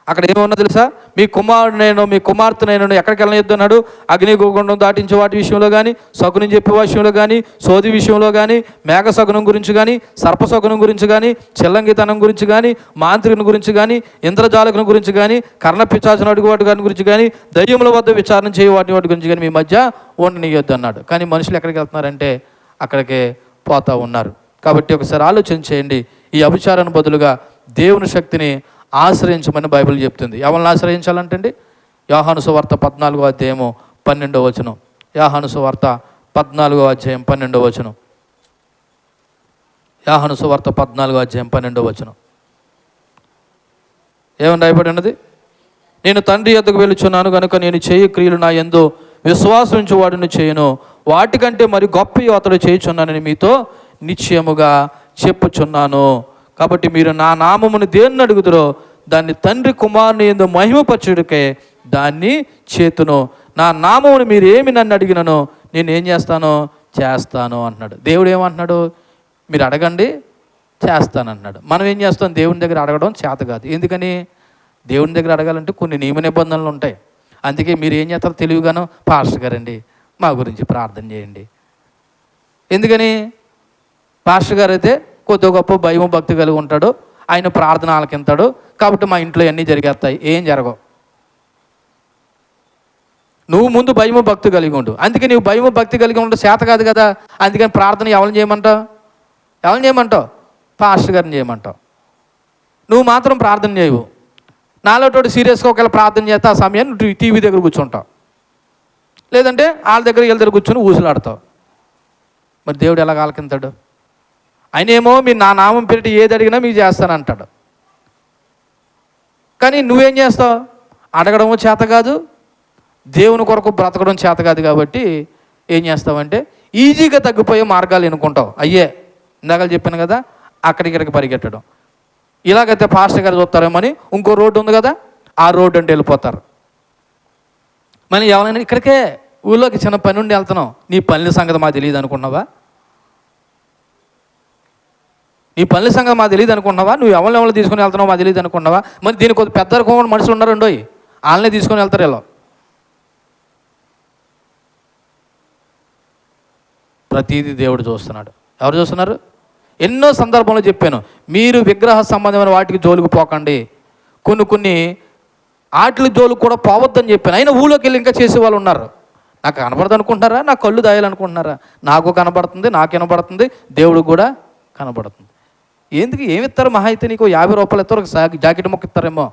అక్కడ ఏమన్నా తెలుసా? మీ కుమారుడైనా మీ కుమార్తెనైనా ఎక్కడికి వెళ్ళనియొద్దు అన్నాడు. అగ్నిగుండం దాటించే వాటి విషయంలో కానీ, సగునం చెప్పే విషయంలో కానీ, సోది విషయంలో కానీ, మేఘ సగునం గురించి కానీ, సర్పసగునం గురించి కానీ, చిల్లంగితనం గురించి కానీ, మాంత్రికుని గురించి కానీ, ఇంద్రజాలకుని గురించి కానీ, కర్ణపిచాచన అడుగు వాటి గారి గురించి కానీ, దయ్యముల వద్ద విచారణ చేయ వాటి గురించి కానీ మీ మధ్య ఉండనియొద్దు అన్నాడు. కానీ మనుషులు ఎక్కడికి వెళ్తున్నారంటే అక్కడికే పోతూ ఉన్నారు. కాబట్టి ఒకసారి ఆలోచన చేయండి. ఈ అభిచారాన్ని బదులుగా దేవుని శక్తిని ఆశ్రయించమని బైబిల్ చెప్తుంది. ఎవరిని ఆశ్రయించాలంటండి? యోహాను సువార్త 14వ అధ్యాయము 12వ వచనం. యోహాను సువార్త 14వ అధ్యాయం 12వ వచనం. యోహాను సువార్త 14వ అధ్యాయం 12వ వచనం. ఏమని రాయబడి ఉన్నది? నేను తండ్రి యొద్దకు వెళుచున్నాను కనుక నేను చేయు క్రియలు నా యందు విశ్వాసించు వాడిని చేయను, వాటికంటే మరి గొప్ప అతడు చేయుచున్నానని మీతో నిశ్చయముగా చెప్పుచున్నాను. కాబట్టి మీరు నా నామమును దేన్ని అడుగుదురో దాన్ని తండ్రి కుమారుని యందు మహిమపరచుడికే దాన్ని చేతును. నా నామమును మీరు ఏమి నన్ను అడిగినను నేను ఏం చేస్తానో చేస్తాను అంటున్నాడు. దేవుడు ఏమంటున్నాడు? మీరు అడగండి చేస్తానంటున్నాడు. మనం ఏం చేస్తాం? దేవుని దగ్గర అడగడం చేత కాదు. ఎందుకని? దేవుని దగ్గర అడగాలంటే కొన్ని నియమ నిబంధనలు ఉంటాయి. అందుకే మీరు ఏం చేస్తారు? తెలివిగాను పాస్టర్ గారండి మా గురించి ప్రార్థన చేయండి. ఎందుకని? పాస్టర్ గారు అయితే కొద్ది గొప్ప భయం భక్తి కలిగి ఉంటాడు, ఆయన ప్రార్థన ఆలకింతాడు, కాబట్టి మా ఇంట్లో అన్నీ జరిగేస్తాయి. ఏం జరగవు. నువ్వు ముందు భయము భక్తి కలిగి ఉండు. అందుకే నువ్వు భయము భక్తి కలిగి ఉంటే చేత కాదు కదా. అందుకని ప్రార్థన ఎవరిని చేయమంటావు? ఎవరిని చేయమంటావు? పాస్టర్ గారిని చేయమంటావు. నువ్వు మాత్రం ప్రార్థన చేయవు. నాలోటోటి సీరియస్గా ఒకవేళ ప్రార్థన చేస్తే ఆ సమయాన్ని నువ్వు టీవీ దగ్గర కూర్చుంటావు, లేదంటే వాళ్ళ దగ్గర వీళ్ళ దగ్గర కూర్చొని ఊసులాడతావు. మరి దేవుడు ఎలాగ ఆలకింతాడు? ఆయనేమో మీరు నా నామం పెట్టి ఏది అడిగినా మీకు చేస్తానంటాడు. కానీ నువ్వేం చేస్తావు? అడగడము చేత కాదు, దేవుని కొరకు బ్రతకడం చేత కాదు. కాబట్టి ఏం చేస్తావంటే ఈజీగా తగ్గిపోయే మార్గాలు ఎన్నుకుంటావు. అయ్యే ఇందాక చెప్పాను కదా, అక్కడిక్కడికి పరిగెట్టడం. ఇలాగైతే పాస్టర్ గారు చూస్తారేమని ఇంకో రోడ్డు ఉంది కదా, ఆ రోడ్డు అంటే వెళ్ళిపోతారు. మళ్ళీ ఎవరైనా ఇక్కడికే ఊళ్ళోకి చిన్న పని ఉండి వెళ్తున్నావు, నీ పనుల సంగతి మాకు తెలియదు అనుకున్నావా? నీ పనుల సంగతి మాకు తెలియదు అనుకున్నావా? నువ్వు ఎవరిని తీసుకుని వెళ్తున్నావు మాకు తెలియదు అనుకున్నావా? మరి దీనికి కొద్ది పెద్ద రకమైన మనుషులు ఉన్నారండో, వాళ్ళనే తీసుకొని వెళ్తారు. ఇలా ప్రతీది దేవుడు చూస్తున్నాడు. ఎవరు చూస్తున్నారు? ఎన్నో సందర్భంలో చెప్పాను, మీరు విగ్రహ సంబంధమైన వాటికి జోలికి పోకండి. కొన్ని ఆటల జోలికి కూడా పోవద్దని చెప్పాను. అయినా ఊళ్ళోకి వెళ్ళి ఇంకా చేసేవాళ్ళు ఉన్నారు. నాకు కనబడదు అనుకుంటున్నారా? నా కళ్ళు దాయాలనుకుంటున్నారా? నాకు కనబడుతుంది, నాకు వినబడుతుంది, దేవుడికి కూడా కనబడుతుంది. ఎందుకు ఏమి ఇస్తారు? మహా అయితే నీకు 50 రూపాయలు ఇస్తారు, ఒక జాకెట్ మొక్క ఇస్తారేమో,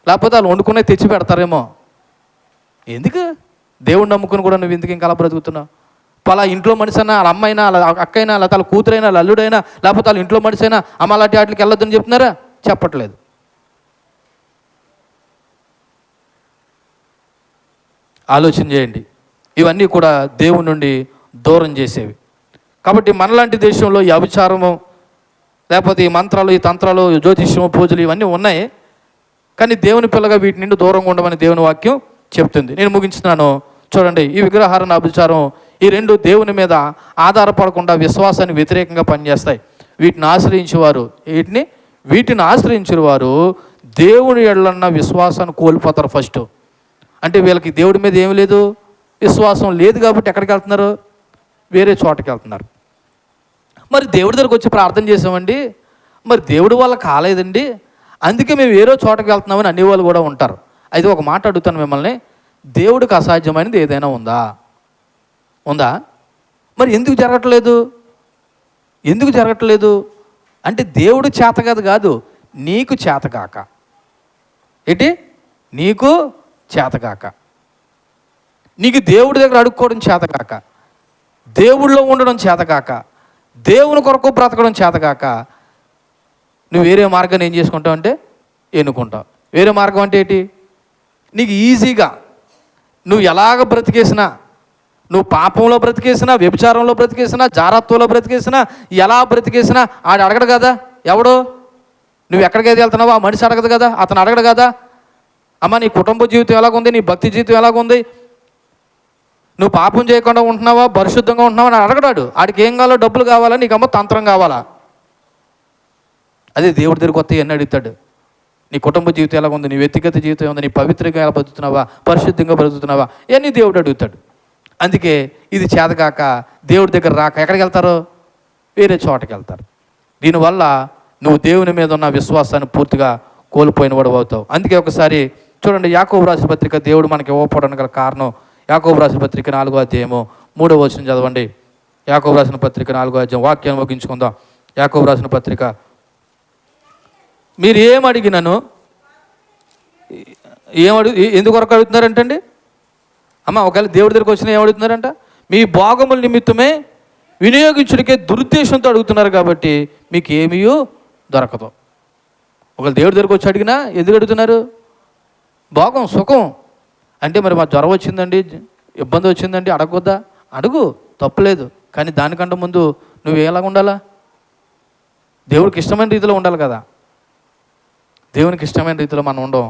లేకపోతే వాళ్ళు వండుకునే తెచ్చి పెడతారేమో. ఎందుకు? దేవుడిని నమ్ముకుని కూడా నువ్వు ఎందుకు ఇంకా అలా బ్రతుకుతున్నావు? పలా ఇంట్లో మనిషి అయినా, వాళ్ళ అమ్మైనా, వాళ్ళ అక్కైనా, లేకపోతే వాళ్ళ కూతురైనా, వాళ్ళ అల్లుడైనా, లేకపోతే వాళ్ళ ఇంట్లో మనిషి అయినా అమ్మ అలాంటి వాటికి వెళ్ళొద్దని చెప్తున్నారా? చెప్పట్లేదు. ఆలోచన చేయండి. ఇవన్నీ కూడా దేవుని నుండి దూరం చేసేవి. కాబట్టి మనలాంటి దేశంలో ఈ అభిచారము, లేకపోతే ఈ మంత్రాలు, ఈ తంత్రాలు, జ్యోతిష్యము, పూజలు ఇవన్నీ ఉన్నాయి. కానీ దేవుని పిల్లగా వీటి నుండి దూరంగా ఉండమని దేవుని వాక్యం చెప్తుంది. నేను ముగించుతున్నాను. చూడండి, ఈ విగ్రహారాధన, అభిచారం, ఈ రెండు దేవుని మీద ఆధారపడకుండా విశ్వాసానికి వ్యతిరేకంగా పనిచేస్తాయి. వీటిని ఆశ్రయించిన వారు దేవుని ఎడలన్న విశ్వాసాన్ని కోల్పోతారు. ఫస్ట్ అంటే వీళ్ళకి దేవుడి మీద ఏమి లేదు, విశ్వాసం లేదు. కాబట్టి ఎక్కడికి వెళ్తున్నారు? వేరే చోటకి వెళ్తున్నారు. మరి దేవుడి దగ్గరకు వచ్చి ప్రార్థన చేసామండి, మరి దేవుడి వల్ల కాలేదండి, అందుకే మేము వేరే చోటకి వెళ్తున్నామని అనేవాళ్ళు కూడా ఉంటారు. అయితే ఒక మాట అడుగుతాను మిమ్మల్ని, దేవుడికి అసాధ్యమైనది ఏదైనా ఉందా? మరి ఎందుకు జరగట్లేదు అంటే దేవుడు చేతకాదు కాదు, నీకు చేతకాక. నీకు చేతకాక, నీకు దేవుడి దగ్గర అడుక్కోవడం చేతకాక, దేవుడిలో ఉండడం చేతకాక, దేవుని కొరకు బ్రతకడం చేతకాక, నువ్వు వేరే మార్గాన్ని ఏం చేసుకుంటావు అంటే ఎన్నుకుంటావు. వేరే మార్గం అంటే ఏంటి? నీకు ఈజీగా నువ్వు ఎలాగ బ్రతికేసినా, నువ్వు పాపంలో బ్రతికేసినా, వ్యభిచారంలో బ్రతికేసినా, జారత్వంలో బ్రతికేసినా, ఎలా బ్రతికేసినా ఆడు అడగడు కదా. ఎవడు? నువ్వు ఎక్కడికైతే వెళ్తున్నావో ఆ మనిషి అడగదు కదా, అతను అడగడు కదా. అమ్మ నీ కుటుంబ జీవితం ఎలాగుంది, నీ భక్తి జీవితం ఎలాగుంది, నువ్వు పాపం చేయకుండా ఉంటున్నావా, పరిశుద్ధంగా ఉంటున్నావా అని అడగడాడు. ఆడికి ఏం కావాలో, డబ్బులు కావాలా, నీకమ్మ తంత్రం కావాలా? అదే దేవుడి దగ్గరికి వస్తే ఎన్ని అడుగుతాడు? నీ కుటుంబ జీవితం ఎలాగుంది, నీ వ్యక్తిగత జీవితం ఏముంది, నీ పవిత్రంగా ఎలా బ్రతుకుతున్నావా, పరిశుద్ధంగా బ్రతుకుతున్నావా, ఇవన్నీ దేవుడు అడుగుతాడు. అందుకే ఇది చేతకాక దేవుడి దగ్గర రాక ఎక్కడికి వెళ్తారు? వేరే చోటకి వెళ్తారు. దీనివల్ల నువ్వు దేవుని మీద ఉన్న విశ్వాసాన్ని పూర్తిగా కోల్పోయిన వాడు అవుతావు. అందుకే ఒకసారి చూడండి, యాకోబు రాసిన పత్రిక దేవుడు మనకి ఇవ్వకపోవడానికి గల కారణం, యాకోబు రాసిన పత్రిక 4వ అధ్యాయము 3వ వచనం చదవండి. యాకోబు రాసిన పత్రిక 4వ అధ్యాయం, వాక్యాన్ని ముగించుకుందాం. యాకోబు రాసిన పత్రిక, మీరు ఏం అడిగినను ఎందుకొరకు అడుగుతున్నారంటండి? అమ్మ ఒకవేళ దేవుడి దగ్గరికి వచ్చినా ఏం అడుగుతున్నారంట? మీ భోగముల నిమిత్తమే వినియోగించుడికే దురుద్దేశంతో అడుగుతున్నారు కాబట్టి మీకు ఏమీ దొరకదు. ఒకవేళ దేవుడి దగ్గరికి వచ్చి అడిగినా ఎందుకు అడుగుతున్నారు? భోగం, సుఖం. అంటే మరి మా జ్వరం వచ్చిందండి, ఇబ్బంది వచ్చిందండి, అడగొద్దా? అడుగు, తప్పులేదు. కానీ దానికంటే ముందు నువ్వు ఎలాగ ఉండాలా? దేవుడికి ఇష్టమైన రీతిలో ఉండాలి కదా. దేవునికి ఇష్టమైన రీతిలో మనం ఉండం.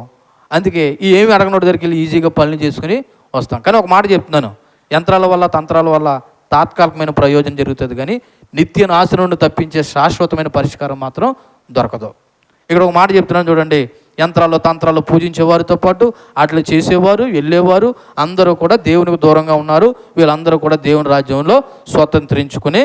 అందుకే ఈ ఏమి అడగనోడి దగ్గరికి వెళ్ళి ఈజీగా పనులు చేసుకుని వస్తాం. కానీ ఒక మాట చెప్తున్నాను, యంత్రాల వల్ల, తంత్రాల వల్ల తాత్కాలికమైన ప్రయోజనం జరుగుతుంది, కానీ నిత్య నాశనం నుండి తప్పించే శాశ్వతమైన పరిష్కారం మాత్రం దొరకదు. ఇక్కడ ఒక మాట చెప్తున్నాను చూడండి, యంత్రాలు, తంత్రాలు పూజించేవారితో పాటు అట్లా చేసేవారు, వెళ్ళేవారు అందరూ కూడా దేవునికి దూరంగా ఉన్నారు. వీళ్ళందరూ కూడా దేవుని రాజ్యంలో స్వతంత్రించుకునే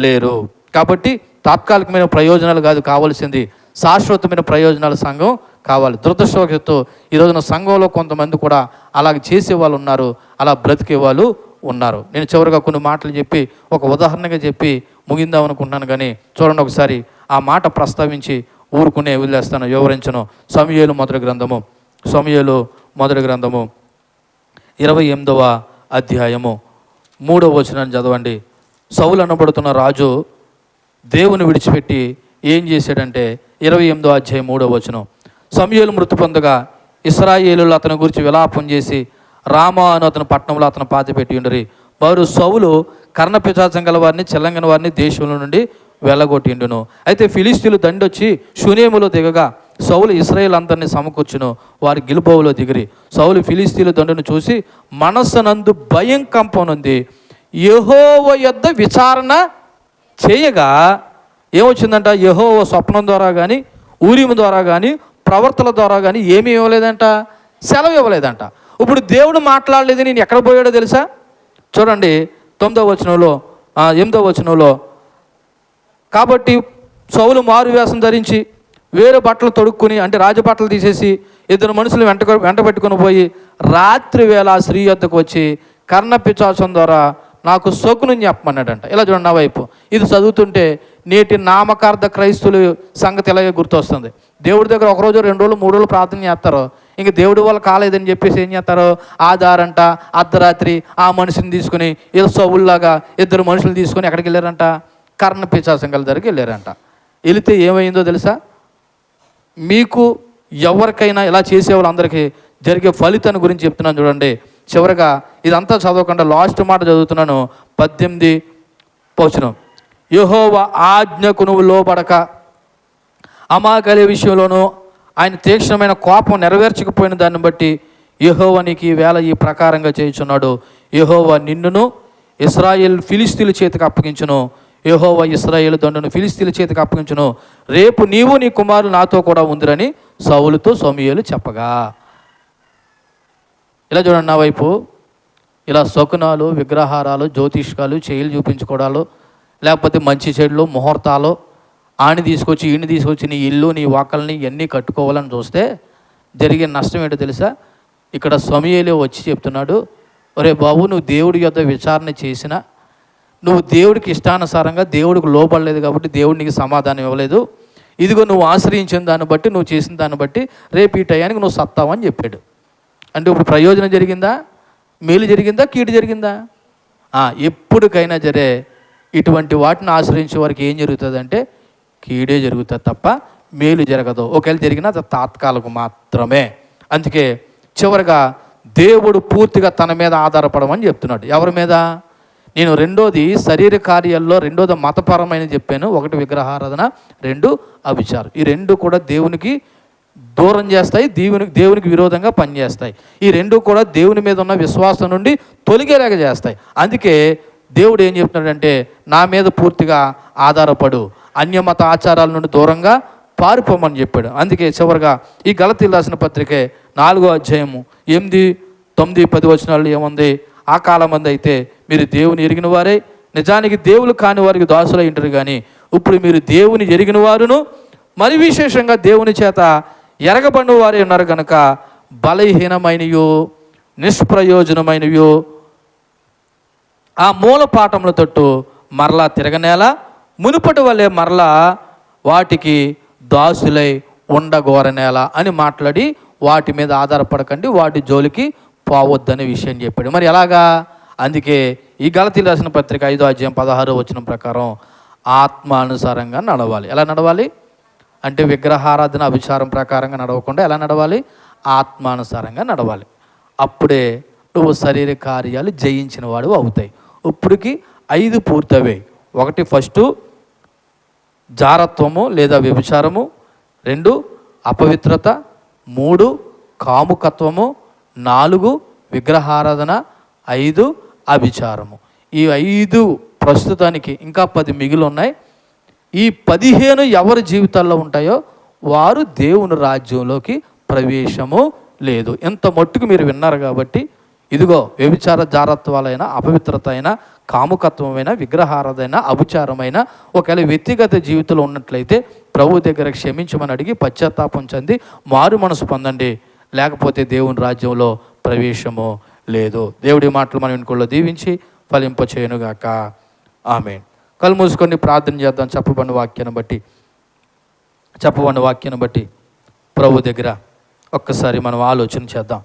లేరు. కాబట్టి తాత్కాలికమైన ప్రయోజనాలు కాదు కావాల్సింది, శాశ్వతమైన ప్రయోజనాల సంఘం కావాలి. దురదృష్టవశాత్తు ఈరోజున సంఘంలో కొంతమంది కూడా అలాగే చేసేవాళ్ళు ఉన్నారు, అలా బ్రతికే వాళ్ళు ఉన్నారు. నేను చివరిగా కొన్ని మాటలు చెప్పి ఒక ఉదాహరణగా చెప్పి ముగిందాం అనుకుంటున్నాను. కానీ చూడండి, ఒకసారి ఆ మాట ప్రస్తావించి ఊరుకునే వదిలేస్తాను, వివరించను. సమూయేలు మొదటి గ్రంథము 28వ అధ్యాయము 3వ వచనాన్ని చదవండి. సౌలు అనబడుతున్న రాజు దేవుని విడిచిపెట్టి ఏం చేశాడంటే 28వ అధ్యాయం 3వ వచనం, సమూయేలు మృతి పొందగా ఇశ్రాయేలులు అతని గురించి విలాపం చేసి రామా అను అతని పట్టణంలో అతను పాతిపెట్టి ఉండరి. వారు సౌలు కర్ణపిశాచం గల వారిని చెల్లంగిన వారిని దేశంలో నుండి వెళ్ళగొట్టిండును. అయితే ఫిలిస్తీన్లు దండొచ్చి షూనేములో దిగగా సౌలు ఇశ్రాయేల్ అందరినీ సమకూర్చును. వారి గిల్బోవులో దిగిరి. సౌలు ఫిలిస్తీన్ల దండును చూసి మనస్సునందు భయం కంపనుంది. యెహోవా యొద్ద విచారణ చేయగా ఏమొచ్చిందంట? యెహోవా స్వప్నం ద్వారా కానీ, ఊరిము ద్వారా కానీ, ప్రవర్తన ద్వారా కానీ ఏమీ ఇవ్వలేదంట, సెలవు ఇవ్వలేదంట. ఇప్పుడు దేవుడు మాట్లాడలేదు, నేను ఎక్కడ పోయాడో తెలుసా? చూడండి 9వ వచనంలో 8వ వచనంలో, కాబట్టి సౌలు మారు వేషం ధరించి వేరే బట్టలు తొడుక్కుని, అంటే రాజబట్టలు తీసేసి 2 మనుషులు వెంట పెట్టుకుని పోయి రాత్రి వేళ ఆ స్త్రీ యొద్దకు వచ్చి కర్ణపిశాచం ద్వారా నాకు సొక్కును చెప్పమన్నాడంట. ఇలా చూడండి నా వైపు. ఇది చదువుతుంటే నేటి నామకార్థ క్రైస్తువుల సంగతి ఇలాగే గుర్తొస్తుంది. దేవుడి దగ్గర 1 రోజు 2 రోజులు 3 రోజులు ప్రార్థన చేస్తారు. ఇంక దేవుడి వల్ల కాలేదని చెప్పేసి ఏం చేస్తారు? ఆధారంట అర్ధరాత్రి ఆ మనిషిని తీసుకుని ఏదో సౌలులాగా 2 మనుషులు తీసుకొని ఎక్కడికి వెళ్ళారంట? కర్ణపిశాచం గల దగ్గరికి వెళ్ళారంట. వెళితే ఏమైందో తెలుసా? మీకు ఎవరికైనా ఇలా చేసే వాళ్ళందరికీ జరిగే ఫలితాన్ని గురించి చెప్తున్నాను చూడండి. చివరిగా ఇదంతా చదవకుండా లాస్ట్ మాట చదువుతున్నాను. 18వ వచనం, యెహోవా ఆజ్ఞకు నువ్వు లోబడక అమాగలే విషయంలోనూ ఆయన తీక్షణమైన కోపం నెరవేర్చకపోయిన దాన్ని బట్టి యెహోవా నీకు ఈ వేళ ఈ ప్రకారంగా చేయుచున్నాడు. యెహోవా నిన్నును ఇశ్రాయేల్ ఫిలిస్తీన్ల చేతికి అప్పగించును. యెహోవా ఇశ్రాయేలు దండును ఫిలిస్తీన్ల చేతికి అప్పగించును. రేపు నీవు నీ కుమారులు నాతో కూడా ఉందిరని సౌలుతో సమూయేలు చెప్పగా. ఇలా చూడండి నా వైపు. ఇలా శకునాలు, విగ్రహారాలు, జ్యోతిష్కాలు, చేయిలు చూపించుకోవడాలు, లేకపోతే మంచి చెడులు, ముహూర్తాలు, ఆని తీసుకొచ్చి ఈయన్ని తీసుకొచ్చి నీ ఇల్లు నీ వాకల్ని ఇవన్నీ కట్టుకోవాలని చూస్తే జరిగే నష్టం ఏంటో తెలుసా? ఇక్కడ సమూయేలు వచ్చి చెప్తున్నాడు, ఒరే బాబు, నువ్వు దేవుడి యొద్ద విచారణ చేసినా, నువ్వు దేవుడికి ఇష్టానుసారంగా దేవుడికి లోపడలేదు కాబట్టి దేవుడు నీకు సమాధానం ఇవ్వలేదు. ఇదిగో నువ్వు ఆశ్రయించిన దాన్ని బట్టి, నువ్వు చేసిన దాన్ని బట్టి రేపు ఈ టయానికి నువ్వు సత్తావని చెప్పాడు. అంటే ఇప్పుడు ప్రయోజనం జరిగిందా? మేలు జరిగిందా? కీడు జరిగిందా? ఎప్పటికైనా సరే ఇటువంటి వాటిని ఆశ్రయించే వారికి ఏం జరుగుతుందంటే కీడే జరుగుతుంది తప్ప మేలు జరగదు. ఒకవేళ జరిగినా అది తాత్కాలికం మాత్రమే. అందుకే చివరిగా దేవుడు పూర్తిగా తన మీద ఆధారపడమని చెప్తున్నాడు. ఎవరి మీద? నేను రెండోది శరీర కార్యాల్లో, రెండోది మతపరమైన చెప్పాను. 1 విగ్రహారాధన, 2 అభిచారం. ఈ 2 కూడా దేవునికి దూరం చేస్తాయి, దేవునికి విరోధంగా పనిచేస్తాయి. ఈ 2 కూడా దేవుని మీద ఉన్న విశ్వాసం నుండి తొలగేలాగా చేస్తాయి. అందుకే దేవుడు ఏం చెప్తున్నాడంటే నా మీద పూర్తిగా ఆధారపడు, అన్యమత ఆచారాల నుండి దూరంగా పారిపోమని చెప్పాడు. అందుకే చివరిగా ఈ గలతీయులకు రాసిన పత్రికే 4వ అధ్యాయము 8, 9, 10 వచనాల్లో ఏముంది? ఆ కాలమంది అయితే మీరు దేవుని ఎరిగిన వారే, నిజానికి దేవులు కాని వారికి దాసులై ఉంటారు, కానీ ఇప్పుడు మీరు దేవుని ఎరిగిన వారును మరి విశేషంగా దేవుని చేత ఎరగబడిన వారే ఉన్నారు కనుక బలహీనమైనయో నిష్ప్రయోజనమైనయో ఆ మూల పాఠముల తట్టు మరలా తిరగనేలా మునుపటి వల్లే మరలా వాటికి దాసులై ఉండగోరనేలా అని మాట్లాడి వాటి మీద ఆధారపడకండి, వాటి జోలికి పోవద్దనే విషయం చెప్పాడు. మరి ఎలాగా? అందుకే ఈ గలతీయులకు రాసిన పత్రిక 5వ అధ్యాయం 16వ వచనం ప్రకారం ఆత్మానుసారంగా నడవాలి. ఎలా నడవాలి అంటే విగ్రహారాధన, అభిచారం ప్రకారంగా నడవకుండా ఎలా నడవాలి? ఆత్మానుసారంగా నడవాలి. అప్పుడే నువ్వు శరీర కార్యాలు జయించిన వాడు అవుతాయి. ఇప్పటికి 5 పూర్తయ్యాయి. 1 ఫస్ట్ జారత్వము లేదా వ్యభిచారము, 2 అపవిత్రత, 3 కాముకత్వము, 4 విగ్రహారాధన, 5 అభిచారము. ఈ 5 ప్రస్తుతానికి ఇంకా 10 మిగిలి ఉన్నాయి. ఈ 15 ఎవరి జీవితాల్లో ఉంటాయో వారు దేవుని రాజ్యంలోకి ప్రవేశము లేదు. ఎంత మట్టుకు మీరు విన్నారు కాబట్టి ఇదిగో వ్యభిచార జారత్వాలైన, అపవిత్రత అయినా, కాముకత్వమైన, విగ్రహారాధన, అభిచారమైన ఒకవేళ వ్యక్తిగత జీవితంలో ఉన్నట్లయితే ప్రభు దగ్గర క్షమించమని అడిగి పశ్చాత్తాపం చెంది మారు మనసు పొందండి. లేకపోతే దేవుని రాజ్యంలో ప్రవేశము లేదు. దేవుడి మాటలు మనం ఇంట్లో దీవించి ఫలింపచేయునుగాక. ఆమేన్. కళ్ళు మూసుకొని ప్రార్థన చేద్దాం. చెప్పబడిన వాక్యాన్ని బట్టి ప్రభు దగ్గర ఒక్కసారి మనం ఆలోచన చేద్దాం.